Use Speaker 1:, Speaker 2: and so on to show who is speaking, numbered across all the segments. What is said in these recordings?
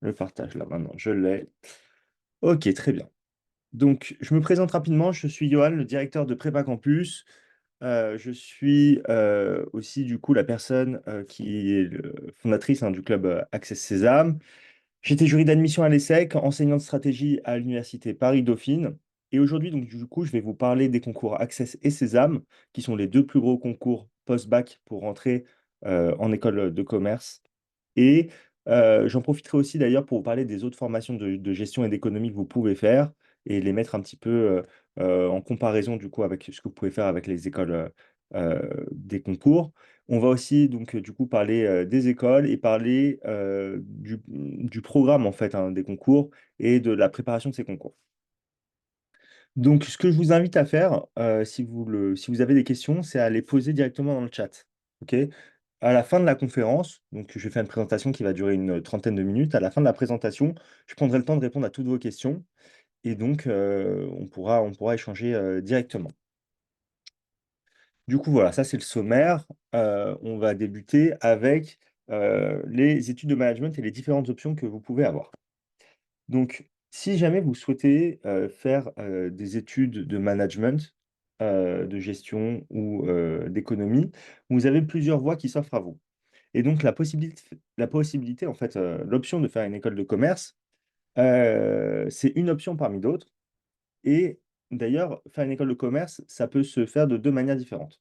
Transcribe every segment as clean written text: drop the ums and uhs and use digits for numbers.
Speaker 1: Le partage là maintenant, je l'ai. Ok, très bien. Donc, je me présente rapidement. Je suis Johan, le directeur de Prépa Campus. Je suis aussi du coup la personne qui est fondatrice du club Access Sésame. J'étais jury d'admission à l'ESSEC, enseignant de stratégie à l'université Paris-Dauphine. Et aujourd'hui, donc du coup, je vais vous parler des concours Access et Sésame, qui sont les deux plus gros concours post-bac pour rentrer en école de commerce. Et j'en profiterai aussi d'ailleurs pour vous parler des autres formations de gestion et d'économie que vous pouvez faire et les mettre un petit peu en comparaison du coup avec ce que vous pouvez faire avec les écoles des concours. On va aussi donc du coup parler des écoles et parler du programme en fait des concours et de la préparation de ces concours. Donc ce que je vous invite à faire, si vous avez des questions, c'est à les poser directement dans le chat. OK? À la fin de la conférence, donc je vais faire une présentation qui va durer une trentaine de minutes. À la fin de la présentation, je prendrai le temps de répondre à toutes vos questions et donc on pourra échanger directement. Du coup, voilà, ça c'est le sommaire. On va débuter avec les études de management et les différentes options que vous pouvez avoir. Donc, si jamais vous souhaitez faire des études de management, de gestion ou d'économie, vous avez plusieurs voies qui s'offrent à vous. Et donc, la possibilité, en fait, l'option de faire une école de commerce, c'est une option parmi d'autres. Et d'ailleurs, faire une école de commerce, ça peut se faire de deux manières différentes.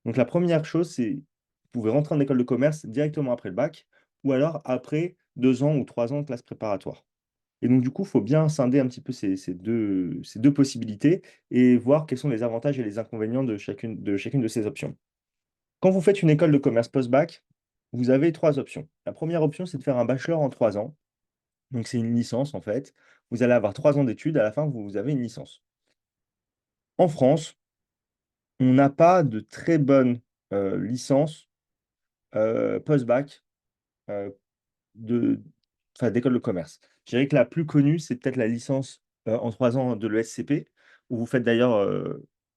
Speaker 1: Donc, la première chose, c'est vous pouvez rentrer en école de commerce directement après le bac, ou alors après 2 ans ou 3 ans de classe préparatoire. Et donc, du coup, il faut bien scinder un petit peu ces deux possibilités et voir quels sont les avantages et les inconvénients de chacune de ces options. Quand vous faites une école de commerce post-bac, vous avez trois options. La première option, c'est de faire un bachelor en 3 ans. Donc, c'est une licence, en fait. Vous allez avoir 3 ans d'études. À la fin, vous avez une licence. En France, on n'a pas de très bonnes licences post-bac euh, de, enfin, d'école de commerce. Je dirais que la plus connue, c'est peut-être la licence en 3 ans de l'ESCP, où vous faites d'ailleurs,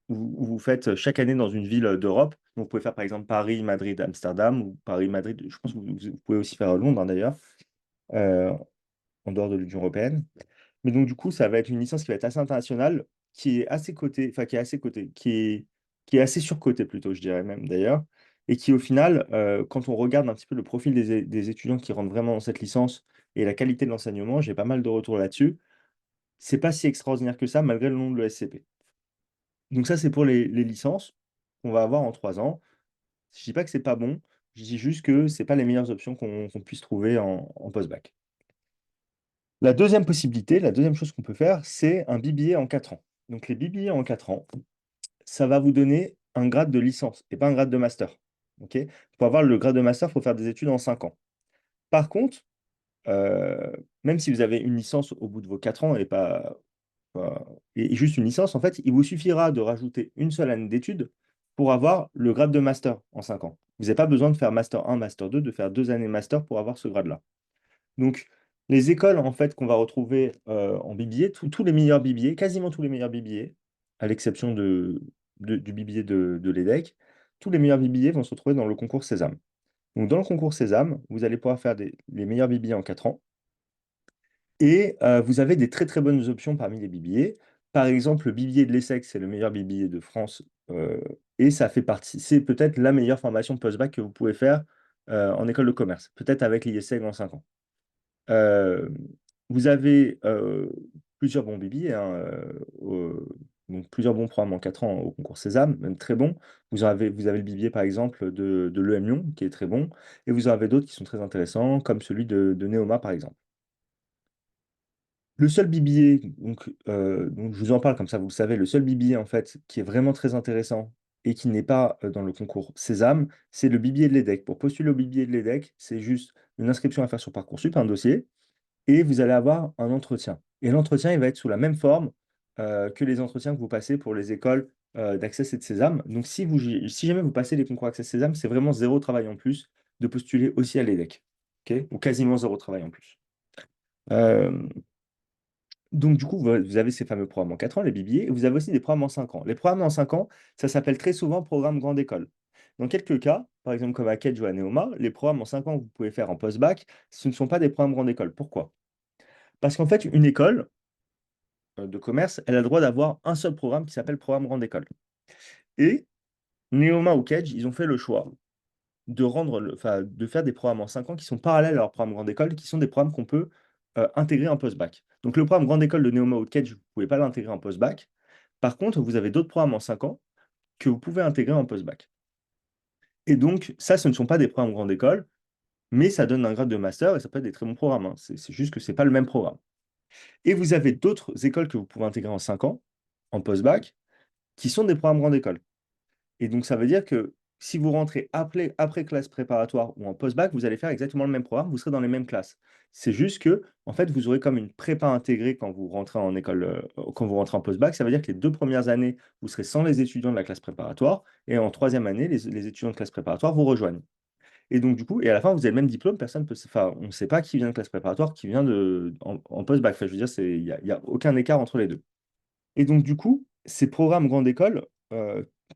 Speaker 1: où vous faites chaque année dans une ville d'Europe. Donc, vous pouvez faire par exemple Paris, Madrid, Amsterdam, ou Paris, Madrid. Je pense que vous pouvez aussi faire Londres d'ailleurs, euh, en dehors de l'Union européenne. Mais donc, du coup, ça va être une licence qui va être assez internationale, qui est assez cotée, enfin, qui est assez cotée, qui est assez surcotée plutôt, je dirais même d'ailleurs, et qui, au final, quand on regarde un petit peu le profil des étudiants qui rentrent vraiment dans cette licence et la qualité de l'enseignement, j'ai pas mal de retours là-dessus. C'est pas si extraordinaire que ça, malgré le nom de l'ESCP. Donc, ça, c'est pour les licences qu'on va avoir en 3 ans. Je dis pas que c'est pas bon, je dis juste que c'est pas les meilleures options qu'on puisse trouver en post-bac. La deuxième possibilité, la deuxième chose qu'on peut faire, c'est un BBA en 4 ans. Donc les BBA en 4 ans, ça va vous donner un grade de licence et pas un grade de master. Ok. Pour avoir le grade de master, il faut faire des études en 5 ans. Par contre, euh, même si vous avez une licence au bout de vos 4 ans et juste une licence, en fait, il vous suffira de rajouter une seule année d'études pour avoir le grade de master en 5 ans. Vous n'avez pas besoin de faire master 1, master 2, de faire 2 années master pour avoir ce grade-là. Donc, les écoles en fait qu'on va retrouver en BBA, tous les meilleurs BBA, quasiment tous les meilleurs BBA, à l'exception du BBA de l'EDEC, tous les meilleurs BBA vont se retrouver dans le concours Sésame. Donc, dans le concours Sésame, vous allez pouvoir faire les meilleurs BBA en 4 ans. Et vous avez des très très bonnes options parmi les BBA. Par exemple, le BBA de l'ESSEC, c'est le meilleur BBA de France. Et ça fait partie, c'est peut-être la meilleure formation post-bac que vous pouvez faire en école de commerce, peut-être avec l'IESEG en 5 ans. Euh, Vous avez plusieurs bons bibis, hein, donc plusieurs bons programmes en 4 ans au concours Sésame, même très bons. Vous avez le bibier, par exemple, de l'EM Lyon, qui est très bon, et vous en avez d'autres qui sont très intéressants, comme celui de Neoma, par exemple. Le seul bibier, donc je vous en parle comme ça, vous le savez, le seul bibier, en fait, qui est vraiment très intéressant et qui n'est pas dans le concours Sésame, c'est le bibier de l'EDEC. Pour postuler au bibier de l'EDEC, c'est juste une inscription à faire sur Parcoursup, un dossier et vous allez avoir un entretien. Et l'entretien, il va être sous la même forme que les entretiens que vous passez pour les écoles d'Access et de Sésame. Donc, si jamais vous passez les concours Access Sésame, c'est vraiment zéro travail en plus de postuler aussi à l'EDEC. Ok. Ou quasiment zéro travail en plus. Euh, donc, du coup, vous avez ces fameux programmes en 4 ans, les BBA, et vous avez aussi des programmes en 5 ans. Les programmes en 5 ans, ça s'appelle très souvent programme grande école. Dans quelques cas, par exemple comme à Kedge ou à Neoma, les programmes en 5 ans que vous pouvez faire en post-bac, ce ne sont pas des programmes grande école. Pourquoi? Parce qu'en fait, une école de commerce, elle a le droit d'avoir un seul programme qui s'appelle programme grande école. Et Neoma ou Kedge, ils ont fait le choix de faire des programmes en 5 ans qui sont parallèles à leur programme grande école, qui sont des programmes qu'on peut intégrer en post-bac. Donc le programme grande école de Neoma ou de Kedge, vous ne pouvez pas l'intégrer en post-bac. Par contre, vous avez d'autres programmes en 5 ans que vous pouvez intégrer en post-bac. Et donc, ça, ce ne sont pas des programmes grande école, mais ça donne un grade de master et ça peut être des très bons programmes, hein. C'est juste que ce n'est pas le même programme. Et vous avez d'autres écoles que vous pouvez intégrer en 5 ans, en post-bac, qui sont des programmes grande école. Et donc, ça veut dire que si vous rentrez après classe préparatoire ou en post-bac, vous allez faire exactement le même programme, vous serez dans les mêmes classes. C'est juste que, en fait, vous aurez comme une prépa intégrée quand vous rentrez en école, quand vous rentrez en post-bac. Ça veut dire que les 2 premières années, vous serez sans les étudiants de la classe préparatoire. Et en troisième année, les étudiants de classe préparatoire vous rejoignent. Et donc, du coup, et à la fin, vous avez le même diplôme, personne peut, enfin, on ne sait pas qui vient de classe préparatoire, qui vient en post-bac. Enfin, je veux dire, il y a aucun écart entre les deux. Et donc, du coup, ces programmes grande école,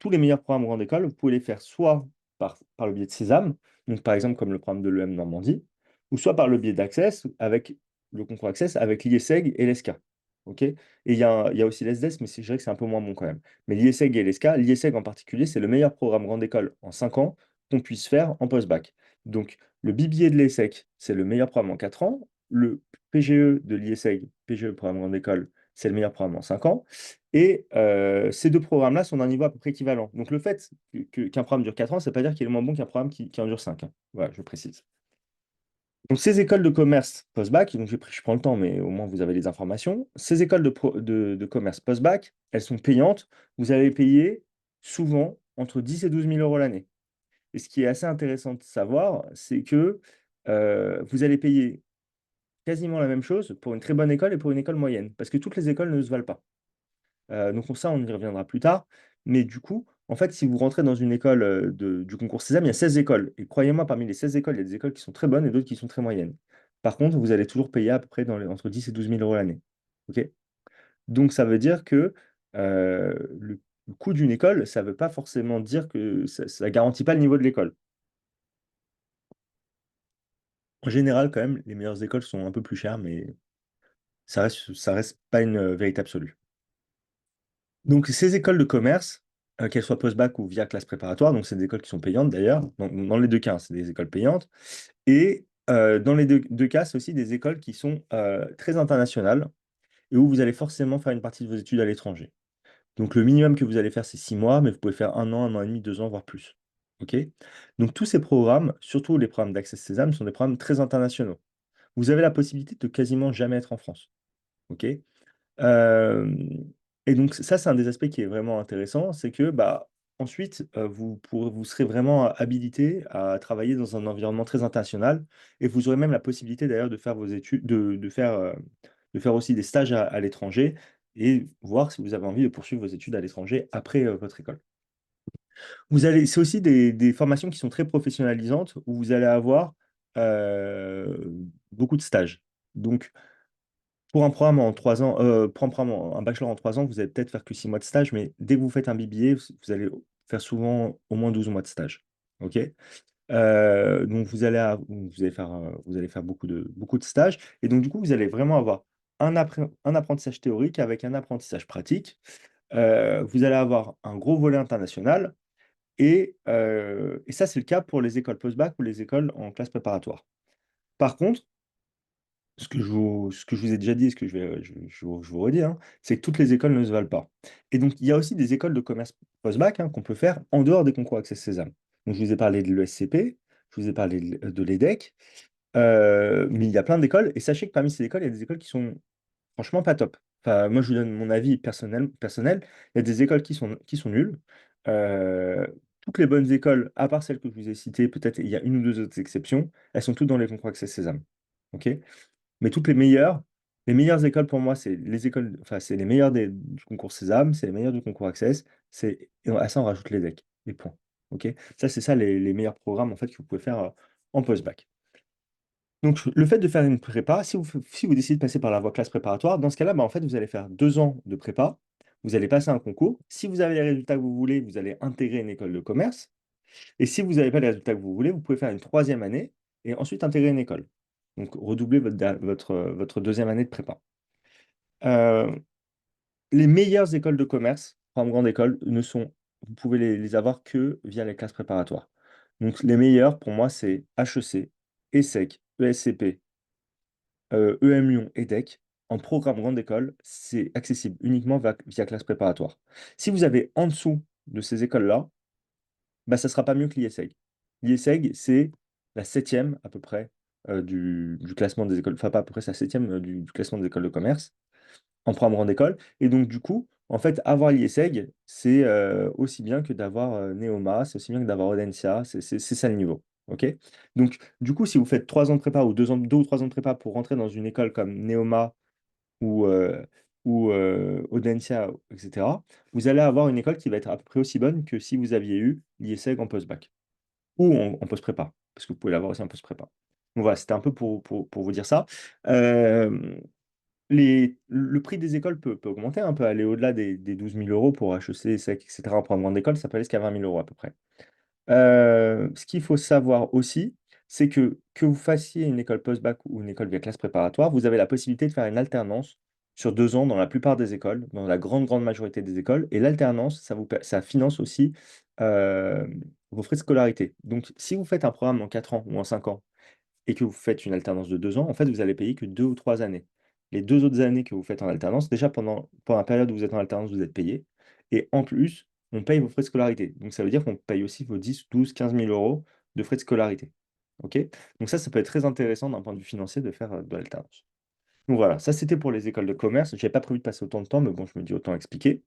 Speaker 1: tous les meilleurs programmes grande école, vous pouvez les faire soit par le biais de Sésame, donc par exemple comme le programme de l'EM Normandie, ou soit par le biais d'Access, avec le concours Access, avec l'IESEG et l'ESCA. Ok. Et il y a aussi l'ESDES, mais je dirais que c'est un peu moins bon quand même. Mais l'IESEG et l'ESCA, l'IESEG en particulier, c'est le meilleur programme grande école en 5 ans qu'on puisse faire en post-bac. Donc, le BBA de l'ESSEC, c'est le meilleur programme en 4 ans. Le PGE de l'IESEG, PGE, programme grande école, c'est le meilleur programme en 5 ans. Et ces deux programmes-là sont d'un niveau à peu près équivalent. Donc le fait qu'un programme dure 4 ans, ça ne veut pas dire qu'il est moins bon qu'un programme qui en dure 5, hein. Voilà, je précise. Donc ces écoles de commerce post-bac, donc je prends le temps, mais au moins vous avez les informations. Ces écoles de commerce post-bac, elles sont payantes. Vous allez payer souvent entre 10 et 12 000 euros l'année. Et ce qui est assez intéressant de savoir, c'est que vous allez payer quasiment la même chose pour une très bonne école et pour une école moyenne, parce que toutes les écoles ne se valent pas. Donc ça, on y reviendra plus tard. Mais du coup, en fait, si vous rentrez dans une école du concours Sésame, il y a 16 écoles. Et croyez-moi, parmi les 16 écoles, il y a des écoles qui sont très bonnes et d'autres qui sont très moyennes. Par contre, vous allez toujours payer à peu près entre 10 et 12 000 euros l'année. OK? Donc ça veut dire que le coût d'une école, ça ne veut pas forcément dire que ça ne garantit pas le niveau de l'école. En général, quand même, les meilleures écoles sont un peu plus chères, mais ça reste pas une vérité absolue. Donc, ces écoles de commerce, qu'elles soient post-bac ou via classe préparatoire, donc c'est des écoles qui sont payantes d'ailleurs. Dans les deux cas, hein, c'est des écoles payantes. Et dans les deux cas, c'est aussi des écoles qui sont très internationales et où vous allez forcément faire une partie de vos études à l'étranger. Donc, le minimum que vous allez faire, c'est 6 mois, mais vous pouvez faire 1 an et demi, 2 ans, voire plus. OK? Donc, tous ces programmes, surtout les programmes d'Access Sésame, sont des programmes très internationaux. Vous avez la possibilité de quasiment jamais être en France. OK? Et donc ça, c'est un des aspects qui est vraiment intéressant, c'est que, bah, ensuite, vous serez vraiment habilité à travailler dans un environnement très international et vous aurez même la possibilité d'ailleurs de faire vos études, de faire aussi des stages à l'étranger et voir si vous avez envie de poursuivre vos études à l'étranger après, votre école. C'est aussi des formations qui sont très professionnalisantes où vous allez avoir, beaucoup de stages. Donc pour un programme en 3 ans, pour un programme un bachelor en 3 ans, vous allez peut-être faire que 6 mois de stage, mais dès que vous faites un BBA, vous allez faire souvent au moins 12 mois de stage. OK? Donc vous allez faire beaucoup de stages et donc du coup, vous allez vraiment avoir un apprentissage théorique avec un apprentissage pratique. Vous allez avoir un gros volet international et ça, c'est le cas pour les écoles post-bac ou les écoles en classe préparatoire. Par contre, ce que je vous ai déjà dit et ce que je vous redis, hein, c'est que toutes les écoles ne se valent pas. Et donc, il y a aussi des écoles de commerce post-bac, hein, qu'on peut faire en dehors des concours Access Sésame. Donc, je vous ai parlé de l'ESCP, je vous ai parlé de l'EDEC, mais il y a plein d'écoles. Et sachez que parmi ces écoles, il y a des écoles qui sont franchement pas top. Enfin, moi, je vous donne mon avis personnel. Il y a des écoles qui sont nulles. Euh, Toutes les bonnes écoles, à part celles que je vous ai citées, peut-être il y a une ou deux autres exceptions, elles sont toutes dans les concours Access Sésame. OK? Mais toutes les meilleures écoles pour moi, c'est les écoles, enfin, c'est les meilleures du concours Sésame, c'est les meilleures du concours Access, et à ça, on rajoute les decks, les points. OK? Ça, c'est ça les meilleurs programmes en fait, que vous pouvez faire en post-bac. Donc, le fait de faire une prépa, si vous décidez de passer par la voie classe préparatoire, dans ce cas-là, bah, en fait, vous allez faire 2 ans de prépa, vous allez passer un concours. Si vous avez les résultats que vous voulez, vous allez intégrer une école de commerce. Et si vous n'avez pas les résultats que vous voulez, vous pouvez faire une troisième année et ensuite intégrer une école. Donc, redoubler votre deuxième année de prépa. Euh, les meilleures écoles de commerce, en grande école, vous pouvez les avoir que via les classes préparatoires. Donc, les meilleures, pour moi, c'est HEC, ESSEC, ESCP, EM Lyon, EDEC. En programme grande école, c'est accessible uniquement via classe préparatoire. Si vous avez en dessous de ces écoles-là, bah, ça ne sera pas mieux que l'IESEG. L'IESEG, c'est la septième à peu près du classement des écoles, enfin pas à peu près, c'est la septième du classement des écoles de commerce en programme grande école. Et donc, du coup, en fait, avoir l'IESEG, c'est aussi bien que d'avoir Neoma, c'est aussi bien que d'avoir Audencia, c'est ça le niveau. OK? Donc, du coup, si vous faites 3 ans de prépa ou 2 ou 3 ans de prépa pour rentrer dans une école comme Neoma ou, Audencia, etc., vous allez avoir une école qui va être à peu près aussi bonne que si vous aviez eu l'IESEG en post-bac ou en post-prépa, parce que vous pouvez l'avoir aussi en post-prépa. Donc voilà, c'était un peu pour vous dire ça. Euh, le prix des écoles peut augmenter, hein, peut aller au-delà des 12 000 euros pour HEC, SEC, etc. Pour une grande école, ça peut aller jusqu'à 20 000 euros à peu près. Ce qu'il faut savoir aussi, c'est que vous fassiez une école post-bac ou une école via classe préparatoire, vous avez la possibilité de faire une alternance sur 2 ans dans la plupart des écoles, dans la grande majorité des écoles. Et l'alternance, ça finance aussi euh, vos frais de scolarité. Donc, si vous faites un programme en 4 ans ou en 5 ans, et que vous faites une alternance de 2 ans, en fait, vous allez payer que 2 ou 3 années. Les 2 autres années que vous faites en alternance, déjà pendant la période où vous êtes en alternance, vous êtes payé. Et en plus, on paye vos frais de scolarité. Donc ça veut dire qu'on paye aussi vos 10, 12, 15 000 euros de frais de scolarité. OK? Donc ça peut être très intéressant d'un point de vue financier de faire de l'alternance. Donc voilà, ça c'était pour les écoles de commerce. Je n'avais pas prévu de passer autant de temps, mais bon, je me dis autant expliquer.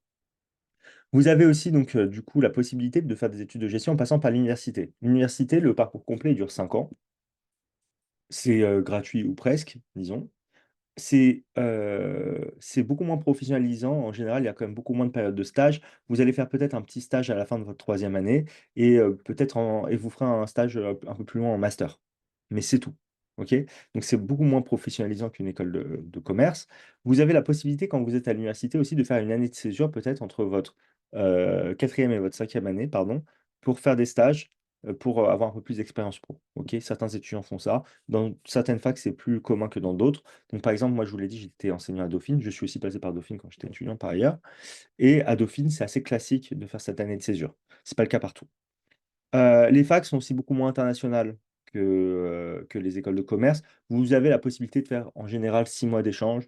Speaker 1: Vous avez aussi donc du coup la possibilité de faire des études de gestion en passant par l'université. L'université, le parcours complet il dure 5 ans. C'est gratuit ou presque, disons. C'est beaucoup moins professionnalisant. En général, il y a quand même beaucoup moins de périodes de stage. Vous allez faire peut-être un petit stage à la fin de votre troisième année et et vous ferez un stage un peu plus loin en master. Mais c'est tout. OK? Donc, c'est beaucoup moins professionnalisant qu'une école de commerce. Vous avez la possibilité, quand vous êtes à l'université aussi, de faire une année de césure, peut-être entre votre quatrième et votre cinquième année, pardon, pour faire des stages, pour avoir un peu plus d'expérience pro. OK? Certains étudiants font ça. Dans certaines facs, c'est plus commun que dans d'autres. Donc, par exemple, moi, je vous l'ai dit, j'étais enseignant à Dauphine. Je suis aussi passé par Dauphine quand j'étais étudiant par ailleurs. Et à Dauphine, c'est assez classique de faire cette année de césure. C'est pas le cas partout. Les facs sont aussi beaucoup moins internationales que les écoles de commerce. Vous avez la possibilité de faire en général 6 mois d'échange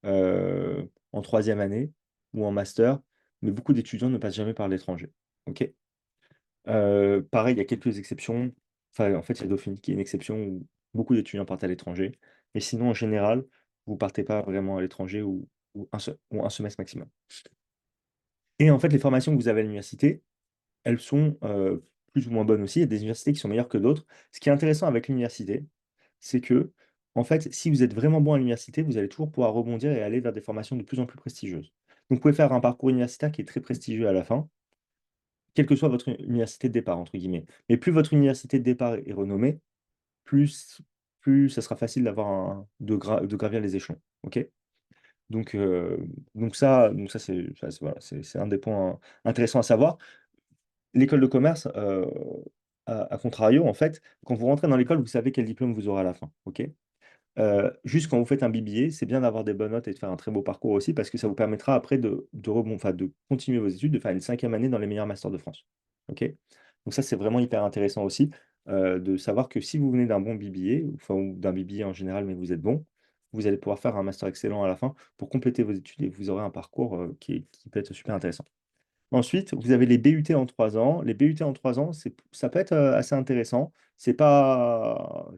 Speaker 1: en troisième année ou en master, mais beaucoup d'étudiants ne passent jamais par l'étranger. OK? Pareil, il y a quelques exceptions. Enfin, en fait, il y a Dauphine qui est une exception où beaucoup d'étudiants partent à l'étranger. Mais sinon, en général, vous partez pas vraiment à l'étranger ou un semestre maximum. Et en fait, les formations que vous avez à l'université, elles sont plus ou moins bonnes aussi. Il y a des universités qui sont meilleures que d'autres. Ce qui est intéressant avec l'université, c'est que, en fait, si vous êtes vraiment bon à l'université, vous allez toujours pouvoir rebondir et aller vers des formations de plus en plus prestigieuses. Donc, vous pouvez faire un parcours universitaire qui est très prestigieux à la fin, quelle que soit votre université de départ, entre guillemets. Mais plus votre université de départ est renommée, plus, plus ça sera facile de gravir les échelons. OK? Donc, euh, donc ça voilà, c'est un des points intéressants à savoir. L'école de commerce, à contrario, en fait, quand vous rentrez dans l'école, vous savez quel diplôme vous aurez à la fin. OK? Juste quand vous faites un BBA, c'est bien d'avoir des bonnes notes et de faire un très beau parcours aussi, parce que ça vous permettra après enfin, de continuer vos études, de faire une cinquième année dans les meilleurs masters de France. OK? Donc ça, c'est vraiment hyper intéressant aussi, de savoir que si vous venez d'un bon BBA, enfin, ou d'un BBA en général, mais vous êtes bon, vous allez pouvoir faire un master excellent à la fin pour compléter vos études et vous aurez un parcours qui peut être super intéressant. Ensuite, vous avez les BUT en 3 ans. Les BUT en 3 ans, ça peut être assez intéressant. C'est pas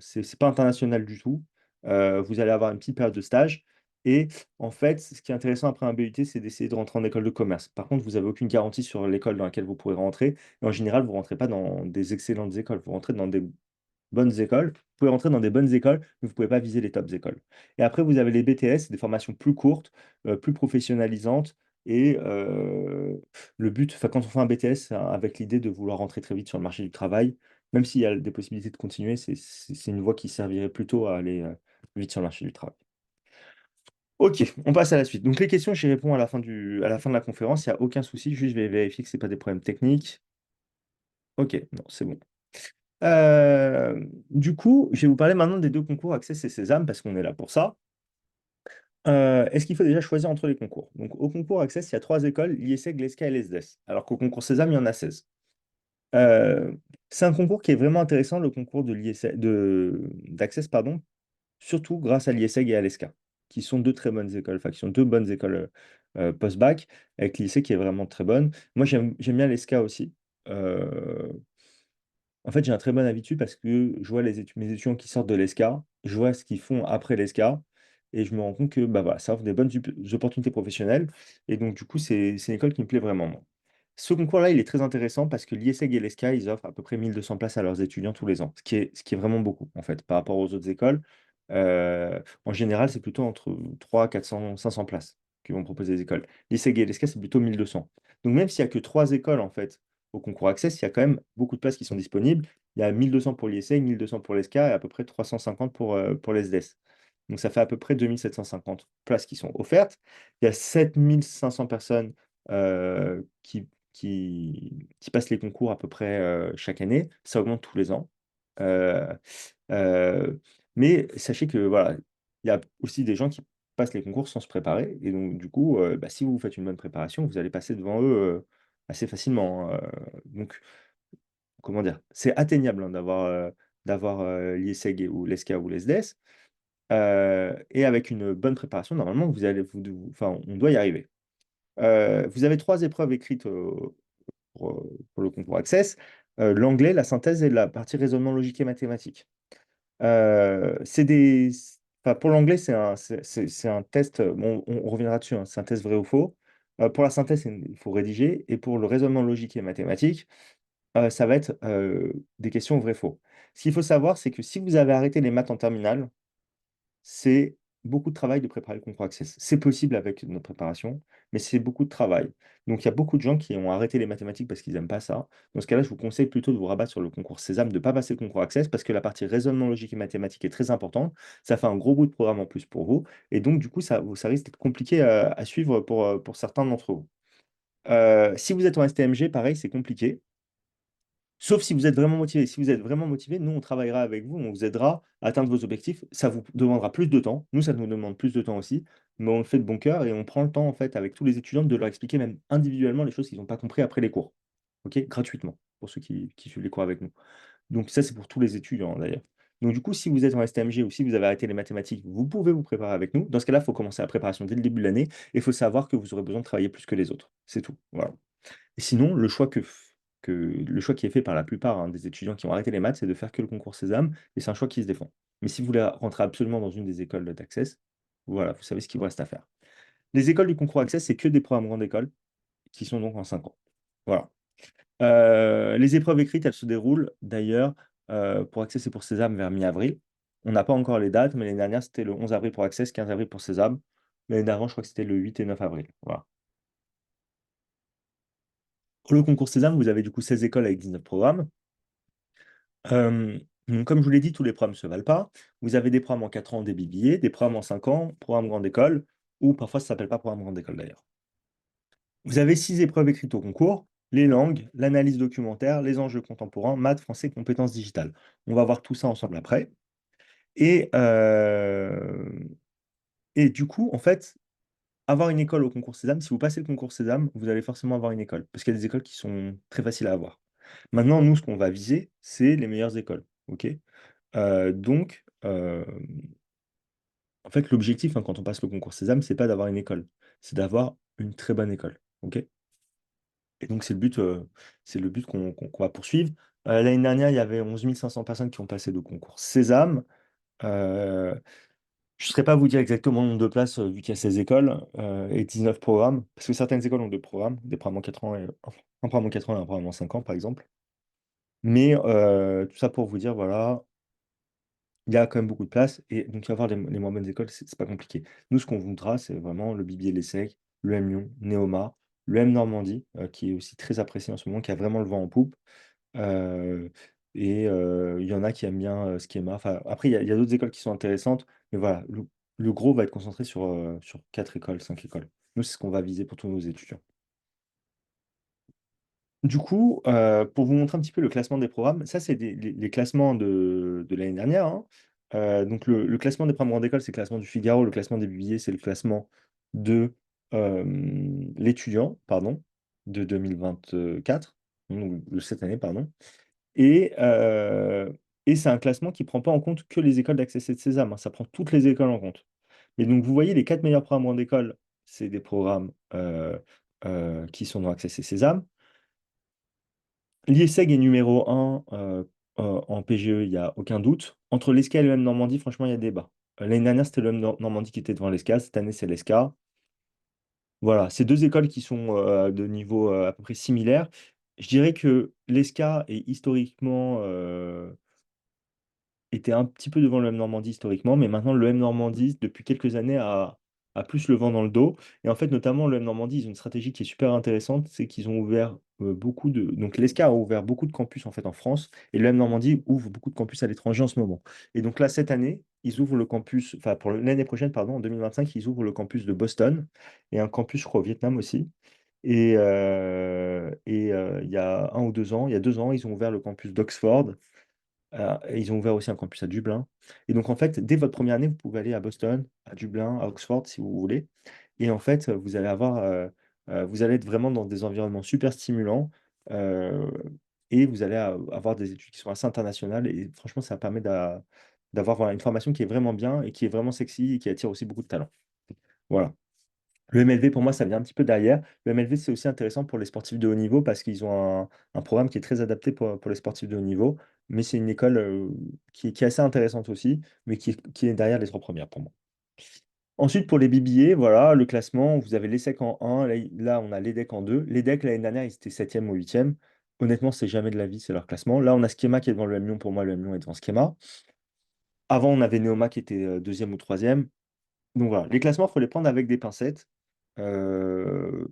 Speaker 1: international du tout. Vous allez avoir une petite période de stage. Et en fait, ce qui est intéressant après un BUT, c'est d'essayer de rentrer en école de commerce. Par contre, vous n'avez aucune garantie sur l'école dans laquelle vous pourrez rentrer. Et en général, vous ne rentrez pas dans des excellentes écoles. Vous rentrez dans des bonnes écoles. Vous pouvez rentrer dans des bonnes écoles, mais vous ne pouvez pas viser les tops écoles. Et après, vous avez les BTS, des formations plus courtes, plus professionnalisantes. Et le but, enfin, quand on fait un BTS, c'est avec l'idée de vouloir rentrer très vite sur le marché du travail, même s'il y a des possibilités de continuer, c'est une voie qui servirait plutôt à aller vite sur le marché du travail. Ok, on passe à la suite. Donc les questions, j'y réponds à la fin de la conférence, il n'y a aucun souci, juste je vais vérifier que ce n'est pas des problèmes techniques. Ok, non, c'est bon. Du coup, je vais vous parler maintenant des deux concours Access et Sésame parce qu'on est là pour ça. Est-ce qu'il faut déjà choisir entre les concours? Donc, au concours Access, il y a trois écoles, l'IESEG, l'ESCA et l'ESDES, alors qu'au concours Sésame, il y en a 16. Euh, c'est un concours qui est vraiment intéressant, le concours de l'IESEG, d'Access, pardon, surtout grâce à l'IESEG et à l'ESCA, qui sont deux très bonnes écoles, enfin, qui sont deux bonnes écoles post-bac, avec l'IESEG qui est vraiment très bonne. Moi, j'aime bien l'ESCA aussi. Euh, En fait, j'ai un très bon avis dessus parce que je vois mes étudiants qui sortent de l'ESCA, je vois ce qu'ils font après l'ESCA, et je me rends compte que bah, voilà, ça offre des bonnes opportunités professionnelles. Et donc, du coup, c'est une école qui me plaît vraiment, moi. Ce concours-là, il est très intéressant parce que l'IESEG et l'ESCA, ils offrent à peu près 1200 places à leurs étudiants tous les ans, ce qui est vraiment beaucoup, en fait, par rapport aux autres écoles. En général, c'est plutôt entre 300, 400, 500 places que vont proposer les écoles. L'IESEG et l'ESCA, c'est plutôt 1200. Donc, même s'il n'y a que trois écoles, en fait, au concours Access, il y a quand même beaucoup de places qui sont disponibles. Il y a 1200 pour l'IESEG, 1200 pour l'ESCA et à peu près 350 pour l'ESDES. Donc ça fait à peu près 2750 places qui sont offertes. Il y a 7500 personnes qui passent les concours à peu près chaque année. Ça augmente tous les ans. Euh, euh, mais sachez que voilà, il y a aussi des gens qui passent les concours sans se préparer. Et donc du coup, bah, si vous faites une bonne préparation, vous allez passer devant eux assez facilement, hein. Donc comment dire, c'est atteignable hein, d'avoir l'IESEG ou l'ESCA ou l'ESDES. Et avec une bonne préparation, normalement, enfin, on doit y arriver. Vous avez trois épreuves écrites pour le concours Access, l'anglais, la synthèse et la partie raisonnement logique et mathématique. C'est des... enfin, pour l'anglais, c'est un test, bon, on reviendra dessus, hein, c'est un test vrai ou faux. Pour la synthèse, il faut rédiger. Et pour le raisonnement logique et mathématique, ça va être des questions vrai-faux. Ce qu'il faut savoir, c'est que si vous avez arrêté les maths en terminale, c'est beaucoup de travail de préparer le concours Access. C'est possible avec notre préparation, mais c'est beaucoup de travail. Donc il y a beaucoup de gens qui ont arrêté les mathématiques parce qu'ils n'aiment pas ça. Dans ce cas-là, je vous conseille plutôt de vous rabattre sur le concours Sésame, de ne pas passer le concours Access parce que la partie raisonnement logique et mathématique est très importante. Ça fait un gros bout de programme en plus pour vous. Et donc, du coup, ça risque d'être compliqué à suivre pour certains d'entre vous. Si vous êtes en STMG, pareil, c'est compliqué. Sauf si vous êtes vraiment motivé. Si vous êtes vraiment motivé, nous, on travaillera avec vous, on vous aidera à atteindre vos objectifs. Ça vous demandera plus de temps. Nous, ça nous demande plus de temps aussi, mais on le fait de bon cœur et on prend le temps, en fait, avec tous les étudiants, de leur expliquer même individuellement les choses qu'ils n'ont pas compris après les cours. OK? Gratuitement, pour ceux qui suivent les cours avec nous. Donc, ça, c'est pour tous les étudiants, d'ailleurs. Donc, du coup, si vous êtes en STMG ou si vous avez arrêté les mathématiques, vous pouvez vous préparer avec nous. Dans ce cas-là, il faut commencer la préparation dès le début de l'année et il faut savoir que vous aurez besoin de travailler plus que les autres. C'est tout. Voilà. Et sinon, le choix qui est fait par la plupart hein, des étudiants qui ont arrêté les maths, c'est de faire que le concours Sésame, et c'est un choix qui se défend. Mais si vous voulez rentrer absolument dans une des écoles d'Access, voilà, vous savez ce qu'il vous reste à faire. Les écoles du concours Access, c'est que des programmes grande école, qui sont donc en 5 ans. Voilà. Les épreuves écrites, elles se déroulent d'ailleurs pour Access et pour Sésame vers mi-avril. On n'a pas encore les dates, mais l'année dernière, c'était le 11 avril pour Access, 15 avril pour Sésame. L'année d'avant, je crois que c'était le 8 et 9 avril. Voilà. Pour le concours Sésame, vous avez du coup 16 écoles avec 19 programmes. Donc, comme je vous l'ai dit, tous les programmes ne se valent pas. Vous avez des programmes en 4 ans, des BBA, des programmes en 5 ans, programme grande école, ou parfois ça ne s'appelle pas programme grande école d'ailleurs. Vous avez 6 épreuves écrites au concours, les langues, l'analyse documentaire, les enjeux contemporains, maths, français, compétences digitales. On va voir tout ça ensemble après. Et, euh, et du coup, en fait, avoir une école au concours Sésame, si vous passez le concours Sésame, vous allez forcément avoir une école, parce qu'il y a des écoles qui sont très faciles à avoir. Maintenant, nous, ce qu'on va viser, c'est les meilleures écoles. OK? Donc, en fait, l'objectif, hein, quand on passe le concours Sésame, c'est pas d'avoir une école, c'est d'avoir une très bonne école. OK? Et donc, c'est le but qu'on va poursuivre. L'année dernière, il y avait 11 500 personnes qui ont passé le concours Sésame. Euh, je ne saurais pas vous dire exactement le nombre de places, vu qu'il y a 16 écoles et 19 programmes, parce que certaines écoles ont deux programmes, des programmes en 4 ans, enfin, un programme en 4 ans et un programme en 5 ans, par exemple. Mais tout ça pour vous dire, voilà, il y a quand même beaucoup de place et donc avoir les moins bonnes écoles, c'est pas compliqué. Nous, ce qu'on voudra, c'est vraiment le Bibi et l'ESSEC, le M Lyon, Neoma, le M Normandie, qui est aussi très apprécié en ce moment, qui a vraiment le vent en poupe. Euh, il y en a qui aiment bien Schema. Enfin, après, il y a d'autres écoles qui sont intéressantes, mais voilà, le gros va être concentré sur 4 écoles, 5 écoles. Nous, c'est ce qu'on va viser pour tous nos étudiants. Du coup, pour vous montrer un petit peu le classement des programmes, ça, c'est les classements de l'année dernière, hein. Donc, le classement des programmes grande école, c'est le classement du Figaro. Le classement des billets, c'est le classement de euh, l'étudiant, pardon, de 2024, donc de cette année, pardon. Et, euh, et c'est un classement qui ne prend pas en compte que les écoles d'accès et de Sésame, hein. Ça prend toutes les écoles en compte. Et donc, vous voyez, les quatre meilleurs programmes grande école, c'est des programmes qui sont dans Accès et Sésame. L'IESEG est numéro un en PGE, il n'y a aucun doute. Entre l'ESCA et le M Normandie, franchement, il y a débat. L'année dernière, c'était le M Normandie qui était devant l'ESCA. Cette année, c'est l'ESCA. Voilà, c'est deux écoles qui sont de niveau à peu près similaire. Je dirais que l'ESCA est historiquement était un petit peu devant le M Normandie historiquement, mais maintenant le M Normandie, depuis quelques années, a plus le vent dans le dos. Et en fait, notamment, le M Normandie, ils ont une stratégie qui est super intéressante, c'est qu'ils ont ouvert beaucoup de... Donc l'ESCA a ouvert beaucoup de campus en fait en France, et le M Normandie ouvre beaucoup de campus à l'étranger en ce moment. Et donc là, cette année, ils ouvrent le campus, enfin pour l'année prochaine, pardon, en 2025, ils ouvrent le campus de Boston, et un campus, je crois, au Vietnam aussi. Il y a 1 ou 2 ans, il y a 2 ans, ils ont ouvert le campus d'Oxford. Et ils ont ouvert aussi un campus à Dublin. Et donc, en fait, dès votre première année, vous pouvez aller à Boston, à Dublin, à Oxford, si vous voulez. Et en fait, vous allez être vraiment dans des environnements super stimulants. euh, et vous allez avoir des études qui sont assez internationales. Et franchement, ça permet d'avoir voilà, une formation qui est vraiment bien et qui est vraiment sexy et qui attire aussi beaucoup de talent. Voilà. Le MLV, pour moi, ça vient un petit peu derrière. Le MLV, c'est aussi intéressant pour les sportifs de haut niveau parce qu'ils ont un programme qui est très adapté pour les sportifs de haut niveau. Mais c'est une école qui est assez intéressante aussi, mais qui est derrière les trois premières pour moi. Ensuite, pour les BBA, voilà, le classement, vous avez l'ESSEC en 1, là, on a l'EDEC en 2. L'EDEC, l'année dernière, ils étaient 7e ou 8e. Honnêtement, c'est jamais de la vie, c'est leur classement. Là, on a Schema qui est devant le M Lyon. Pour moi, le M Lyon est devant Schema. Avant, on avait Neoma qui était 2e ou 3e. Donc voilà, les classements, il faut les prendre avec des pincettes. Euh,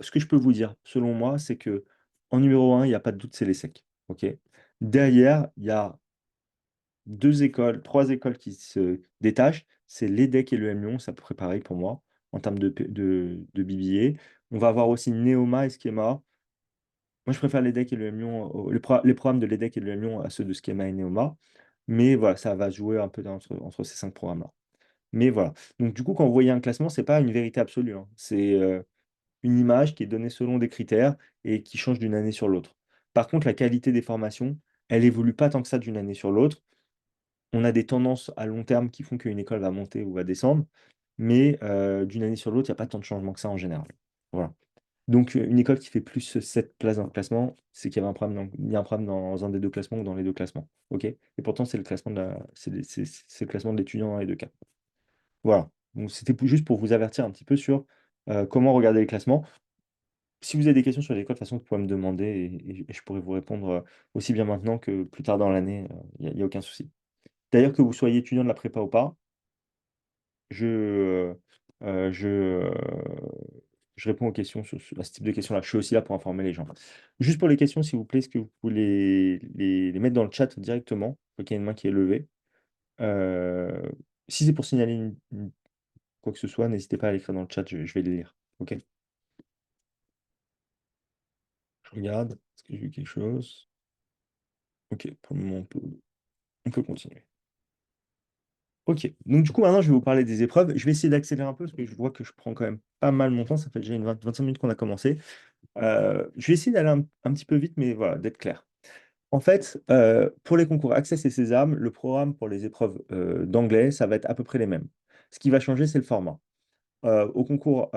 Speaker 1: Ce que je peux vous dire, selon moi, c'est que en numéro un, il n'y a pas de doute, c'est l'ESSEC. Ok. Derrière, il y a deux écoles, trois écoles qui se détachent. C'est l'EDEC et le M Lyon, c'est à peu près pareil pour moi, en termes de BBA. On va avoir aussi Neoma et Schema. Moi, je préfère l'EDEC et le M Lyon, les programmes de l'EDEC et le M Lyon à ceux de Schema et Neoma. Mais voilà, ça va se jouer un peu entre ces cinq programmes-là. Mais voilà. Donc, du coup, quand vous voyez un classement, c'est pas une vérité absolue, hein. C'est une image qui est donnée selon des critères et qui change d'une année sur l'autre. Par contre, la qualité des formations, elle évolue pas tant que ça d'une année sur l'autre. On a des tendances à long terme qui font qu'une école va monter ou va descendre, mais d'une année sur l'autre, il n'y a pas tant de changements que ça en général. Voilà. Donc, une école qui fait plus 7 places dans le classement, c'est qu'il y avait un problème il y a un problème dans un des deux classements ou dans les deux classements. OK? Et pourtant, c'est le classement c'est le classement de l'étudiant dans les deux cas. Voilà. Donc, c'était juste pour vous avertir un petit peu sur comment regarder les classements. Si vous avez des questions sur l'école, de toute façon, vous pouvez me demander et je pourrai vous répondre aussi bien maintenant que plus tard dans l'année. Il y a aucun souci. D'ailleurs, que vous soyez étudiant de la prépa ou pas, je, euh, je, euh, je réponds aux questions à ce type de questions-là. Je suis aussi là pour informer les gens. Juste pour les questions, s'il vous plaît, est-ce que vous pouvez les mettre dans le chat directement? Il faut qu'il y ait une main qui est levée. Euh, Si c'est pour signaler quoi que ce soit, n'hésitez pas à l'écrire dans le chat, je vais les lire. OK? Je regarde. Est-ce que j'ai vu quelque chose? OK, pour le moment, on peut continuer. Ok, donc du coup maintenant je vais vous parler des épreuves. Je vais essayer d'accélérer un peu parce que je vois que je prends quand même pas mal mon temps. Ça fait déjà 25 minutes qu'on a commencé. Je vais essayer d'aller un petit peu vite, mais voilà, d'être clair. En fait, pour les concours Access et Sésame, le programme pour les épreuves d'anglais, ça va être à peu près les mêmes. Ce qui va changer, c'est le format. Au concours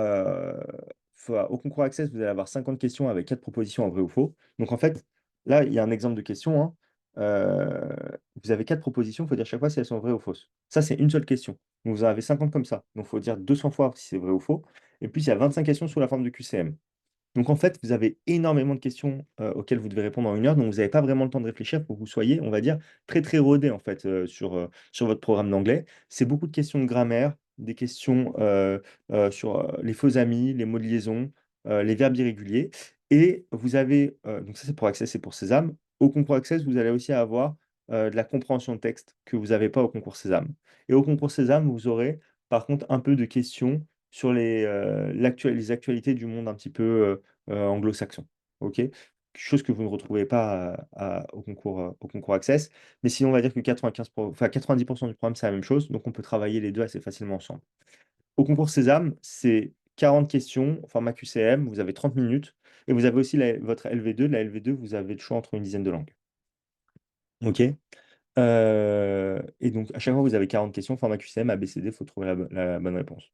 Speaker 1: Access, vous allez avoir 50 questions avec 4 propositions en vrai ou faux. Donc en fait, là, il y a un exemple de question, hein. Euh, Vous avez 4 propositions, il faut dire chaque fois si elles sont vraies ou fausses. Ça, c'est une seule question. Donc vous en avez 50 comme ça. Donc il faut dire 200 fois si c'est vrai ou faux. Et puis, il y a 25 questions sous la forme de QCM. Donc en fait, vous avez énormément de questions auxquelles vous devez répondre en 1 heure, donc vous n'avez pas vraiment le temps de réfléchir pour que vous soyez, on va dire, très très rodé en fait sur votre programme d'anglais. C'est beaucoup de questions de grammaire, des questions sur les faux amis, les mots de liaison, les verbes irréguliers. Et vous avez, donc ça c'est pour Access et pour Sésame. Au concours Access, vous allez aussi avoir de la compréhension de texte que vous n'avez pas au concours Sésame. Et au concours Sésame, vous aurez par contre un peu de questions sur les actualités du monde un petit peu anglo-saxon. OK? chose que vous ne retrouvez pas au concours Access. Mais sinon, on va dire que 90% du programme, c'est la même chose. Donc, on peut travailler les deux assez facilement ensemble. Au concours Sésame, c'est 40 questions, format QCM, vous avez 30 minutes. Et vous avez aussi votre LV2. La LV2, vous avez le choix entre une dizaine de langues. OK? Et donc, à chaque fois, vous avez 40 questions, format QCM, ABCD, il faut trouver la bonne réponse.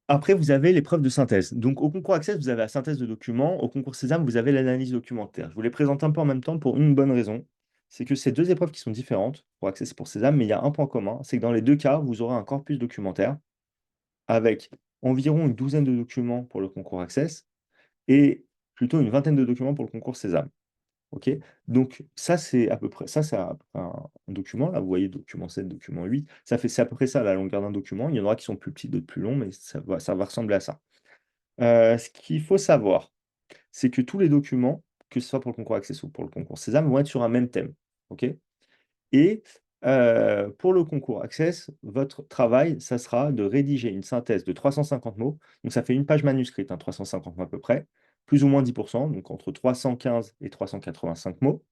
Speaker 1: Après, vous avez l'épreuve de synthèse. Donc, au concours Access, vous avez la synthèse de documents. Au concours Sésame, vous avez l'analyse documentaire. Je vous les présente un peu en même temps pour une bonne raison. C'est que c'est deux épreuves qui sont différentes pour Access et pour Sésame, mais il y a un point commun, c'est que dans les deux cas, vous aurez un corpus documentaire avec environ une douzaine de documents pour le concours Access et plutôt une vingtaine de documents pour le concours Sésame. OK? Donc, ça, c'est à peu près ça, c'est un document. Là, vous voyez, document 7, document 8. C'est à peu près ça, la longueur d'un document. Il y en aura qui sont plus petits, d'autres plus longs, mais ça va ressembler à ça. Ce qu'il faut savoir, c'est que tous les documents, que ce soit pour le concours Access ou pour le concours Sésame, vont être sur un même thème. OK? Et pour le concours Access, votre travail, ça sera de rédiger une synthèse de 350 mots. Donc, ça fait une page manuscrite, hein, 350 mots à peu près, plus ou moins 10%, donc entre 315 et 385 mots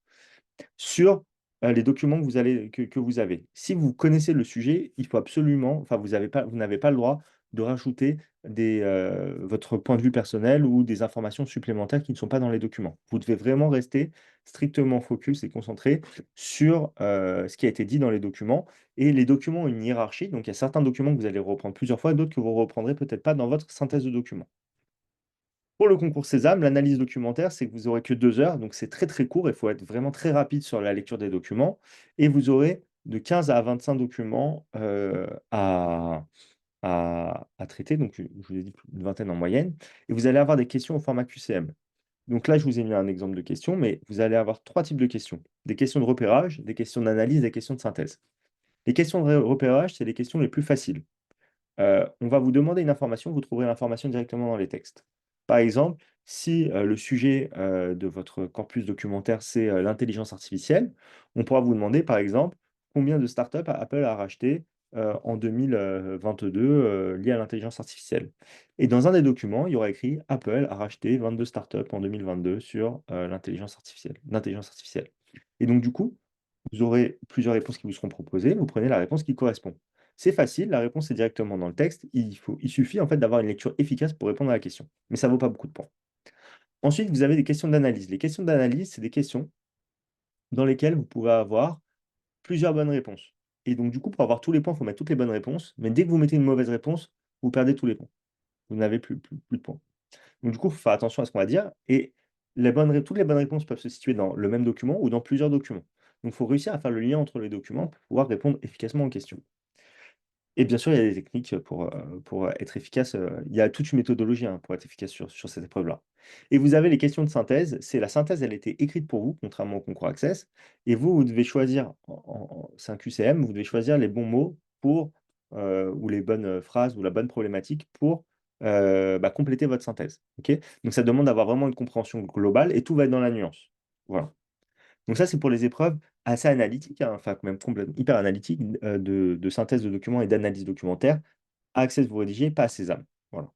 Speaker 1: sur les documents que vous avez. Si vous connaissez le sujet, il faut absolument, enfin, vous n'avez pas le droit de rajouter votre point de vue personnel ou des informations supplémentaires qui ne sont pas dans les documents. Vous devez vraiment rester strictement focus et concentré sur ce qui a été dit dans les documents. Et les documents ont une hiérarchie, donc il y a certains documents que vous allez reprendre plusieurs fois, d'autres que vous reprendrez peut-être pas dans votre synthèse de documents. Pour le concours Sésame, l'analyse documentaire, c'est que vous aurez que 2 heures, donc c'est très très court, il faut être vraiment très rapide sur la lecture des documents, et vous aurez de 15 à 25 documents à traiter, donc je vous ai dit une vingtaine en moyenne, et vous allez avoir des questions au format QCM. Donc là, je vous ai mis un exemple de question, mais vous allez avoir trois types de questions. Des questions de repérage, des questions d'analyse, des questions de synthèse. Les questions de repérage, c'est les questions les plus faciles. On va vous demander une information, vous trouverez l'information directement dans les textes. Par exemple, si le sujet de votre corpus documentaire, c'est l'intelligence artificielle, on pourra vous demander, par exemple, combien de startups Apple a racheté en 2022 liées à l'intelligence artificielle. Et dans un des documents, il y aura écrit Apple a racheté 22 startups en 2022 sur l'intelligence artificielle. Et donc, du coup, vous aurez plusieurs réponses qui vous seront proposées, vous prenez la réponse qui correspond. C'est facile, la réponse est directement dans le texte. Il suffit en fait d'avoir une lecture efficace pour répondre à la question. Mais ça ne vaut pas beaucoup de points. Ensuite, vous avez des questions d'analyse. Les questions d'analyse, c'est des questions dans lesquelles vous pouvez avoir plusieurs bonnes réponses. Et donc, du coup, pour avoir tous les points, il faut mettre toutes les bonnes réponses. Mais dès que vous mettez une mauvaise réponse, vous perdez tous les points. Vous n'avez plus de points. Donc, du coup, il faut faire attention à ce qu'on va dire. Et toutes les bonnes réponses peuvent se situer dans le même document ou dans plusieurs documents. Donc, il faut réussir à faire le lien entre les documents pour pouvoir répondre efficacement aux questions. Et bien sûr, il y a des techniques pour être efficace, il y a toute une méthodologie, hein, pour être efficace sur cette épreuve-là. Et vous avez les questions de synthèse. C'est la synthèse, elle a été écrite pour vous, contrairement au concours Access. Et vous devez choisir, c'est un QCM, vous devez choisir les bons mots pour, ou les bonnes phrases ou la bonne problématique pour compléter votre synthèse. OK? Donc ça demande d'avoir vraiment une compréhension globale et tout va être dans la nuance. Voilà. Donc ça, c'est pour les épreuves assez analytiques, hein, enfin même complètement hyper analytiques, de synthèse de documents et d'analyse documentaire. À Access, vous rédigez, pas à Sésame. Voilà.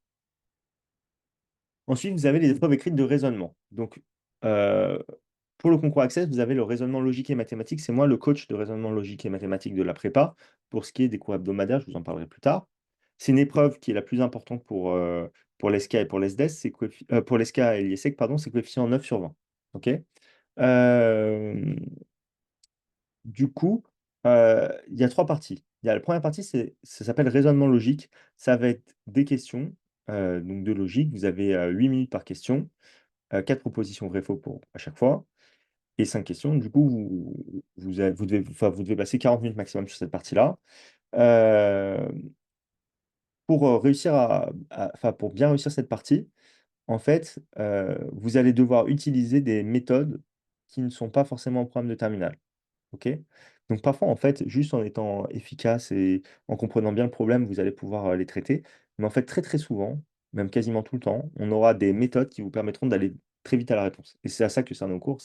Speaker 1: Ensuite, vous avez les épreuves écrites de raisonnement. Donc, heu, pour le concours Access, vous avez le raisonnement logique et mathématique. C'est moi le coach de raisonnement logique et mathématique de la prépa. Pour ce qui est des cours hebdomadaires, je vous en parlerai plus tard. C'est une épreuve qui est la plus importante pour l'ESCA et pour l'ESDES, pour l'ESCA et l'IESEC, pardon, c'est coefficient 9 sur 20. OK? Hem Du coup, il y a 3 parties. Il y a la première partie, ça s'appelle raisonnement logique. Ça va être des questions, donc de logique. Vous avez, 8 minutes par question, 4 propositions vrai-faux pour à chaque fois et 5 questions. Du coup, vous devez passer 40 minutes maximum sur cette partie-là. Hem, pour, réussir pour bien réussir cette partie, en fait, vous allez devoir utiliser des méthodes qui ne sont pas forcément au programme de terminale. OK? Donc parfois, en fait, juste en étant efficace et en comprenant bien le problème, vous allez pouvoir, les traiter. Mais en fait, très, très souvent, même quasiment tout le temps, on aura des méthodes qui vous permettront d'aller très vite à la réponse. Et c'est à ça que servent nos cours,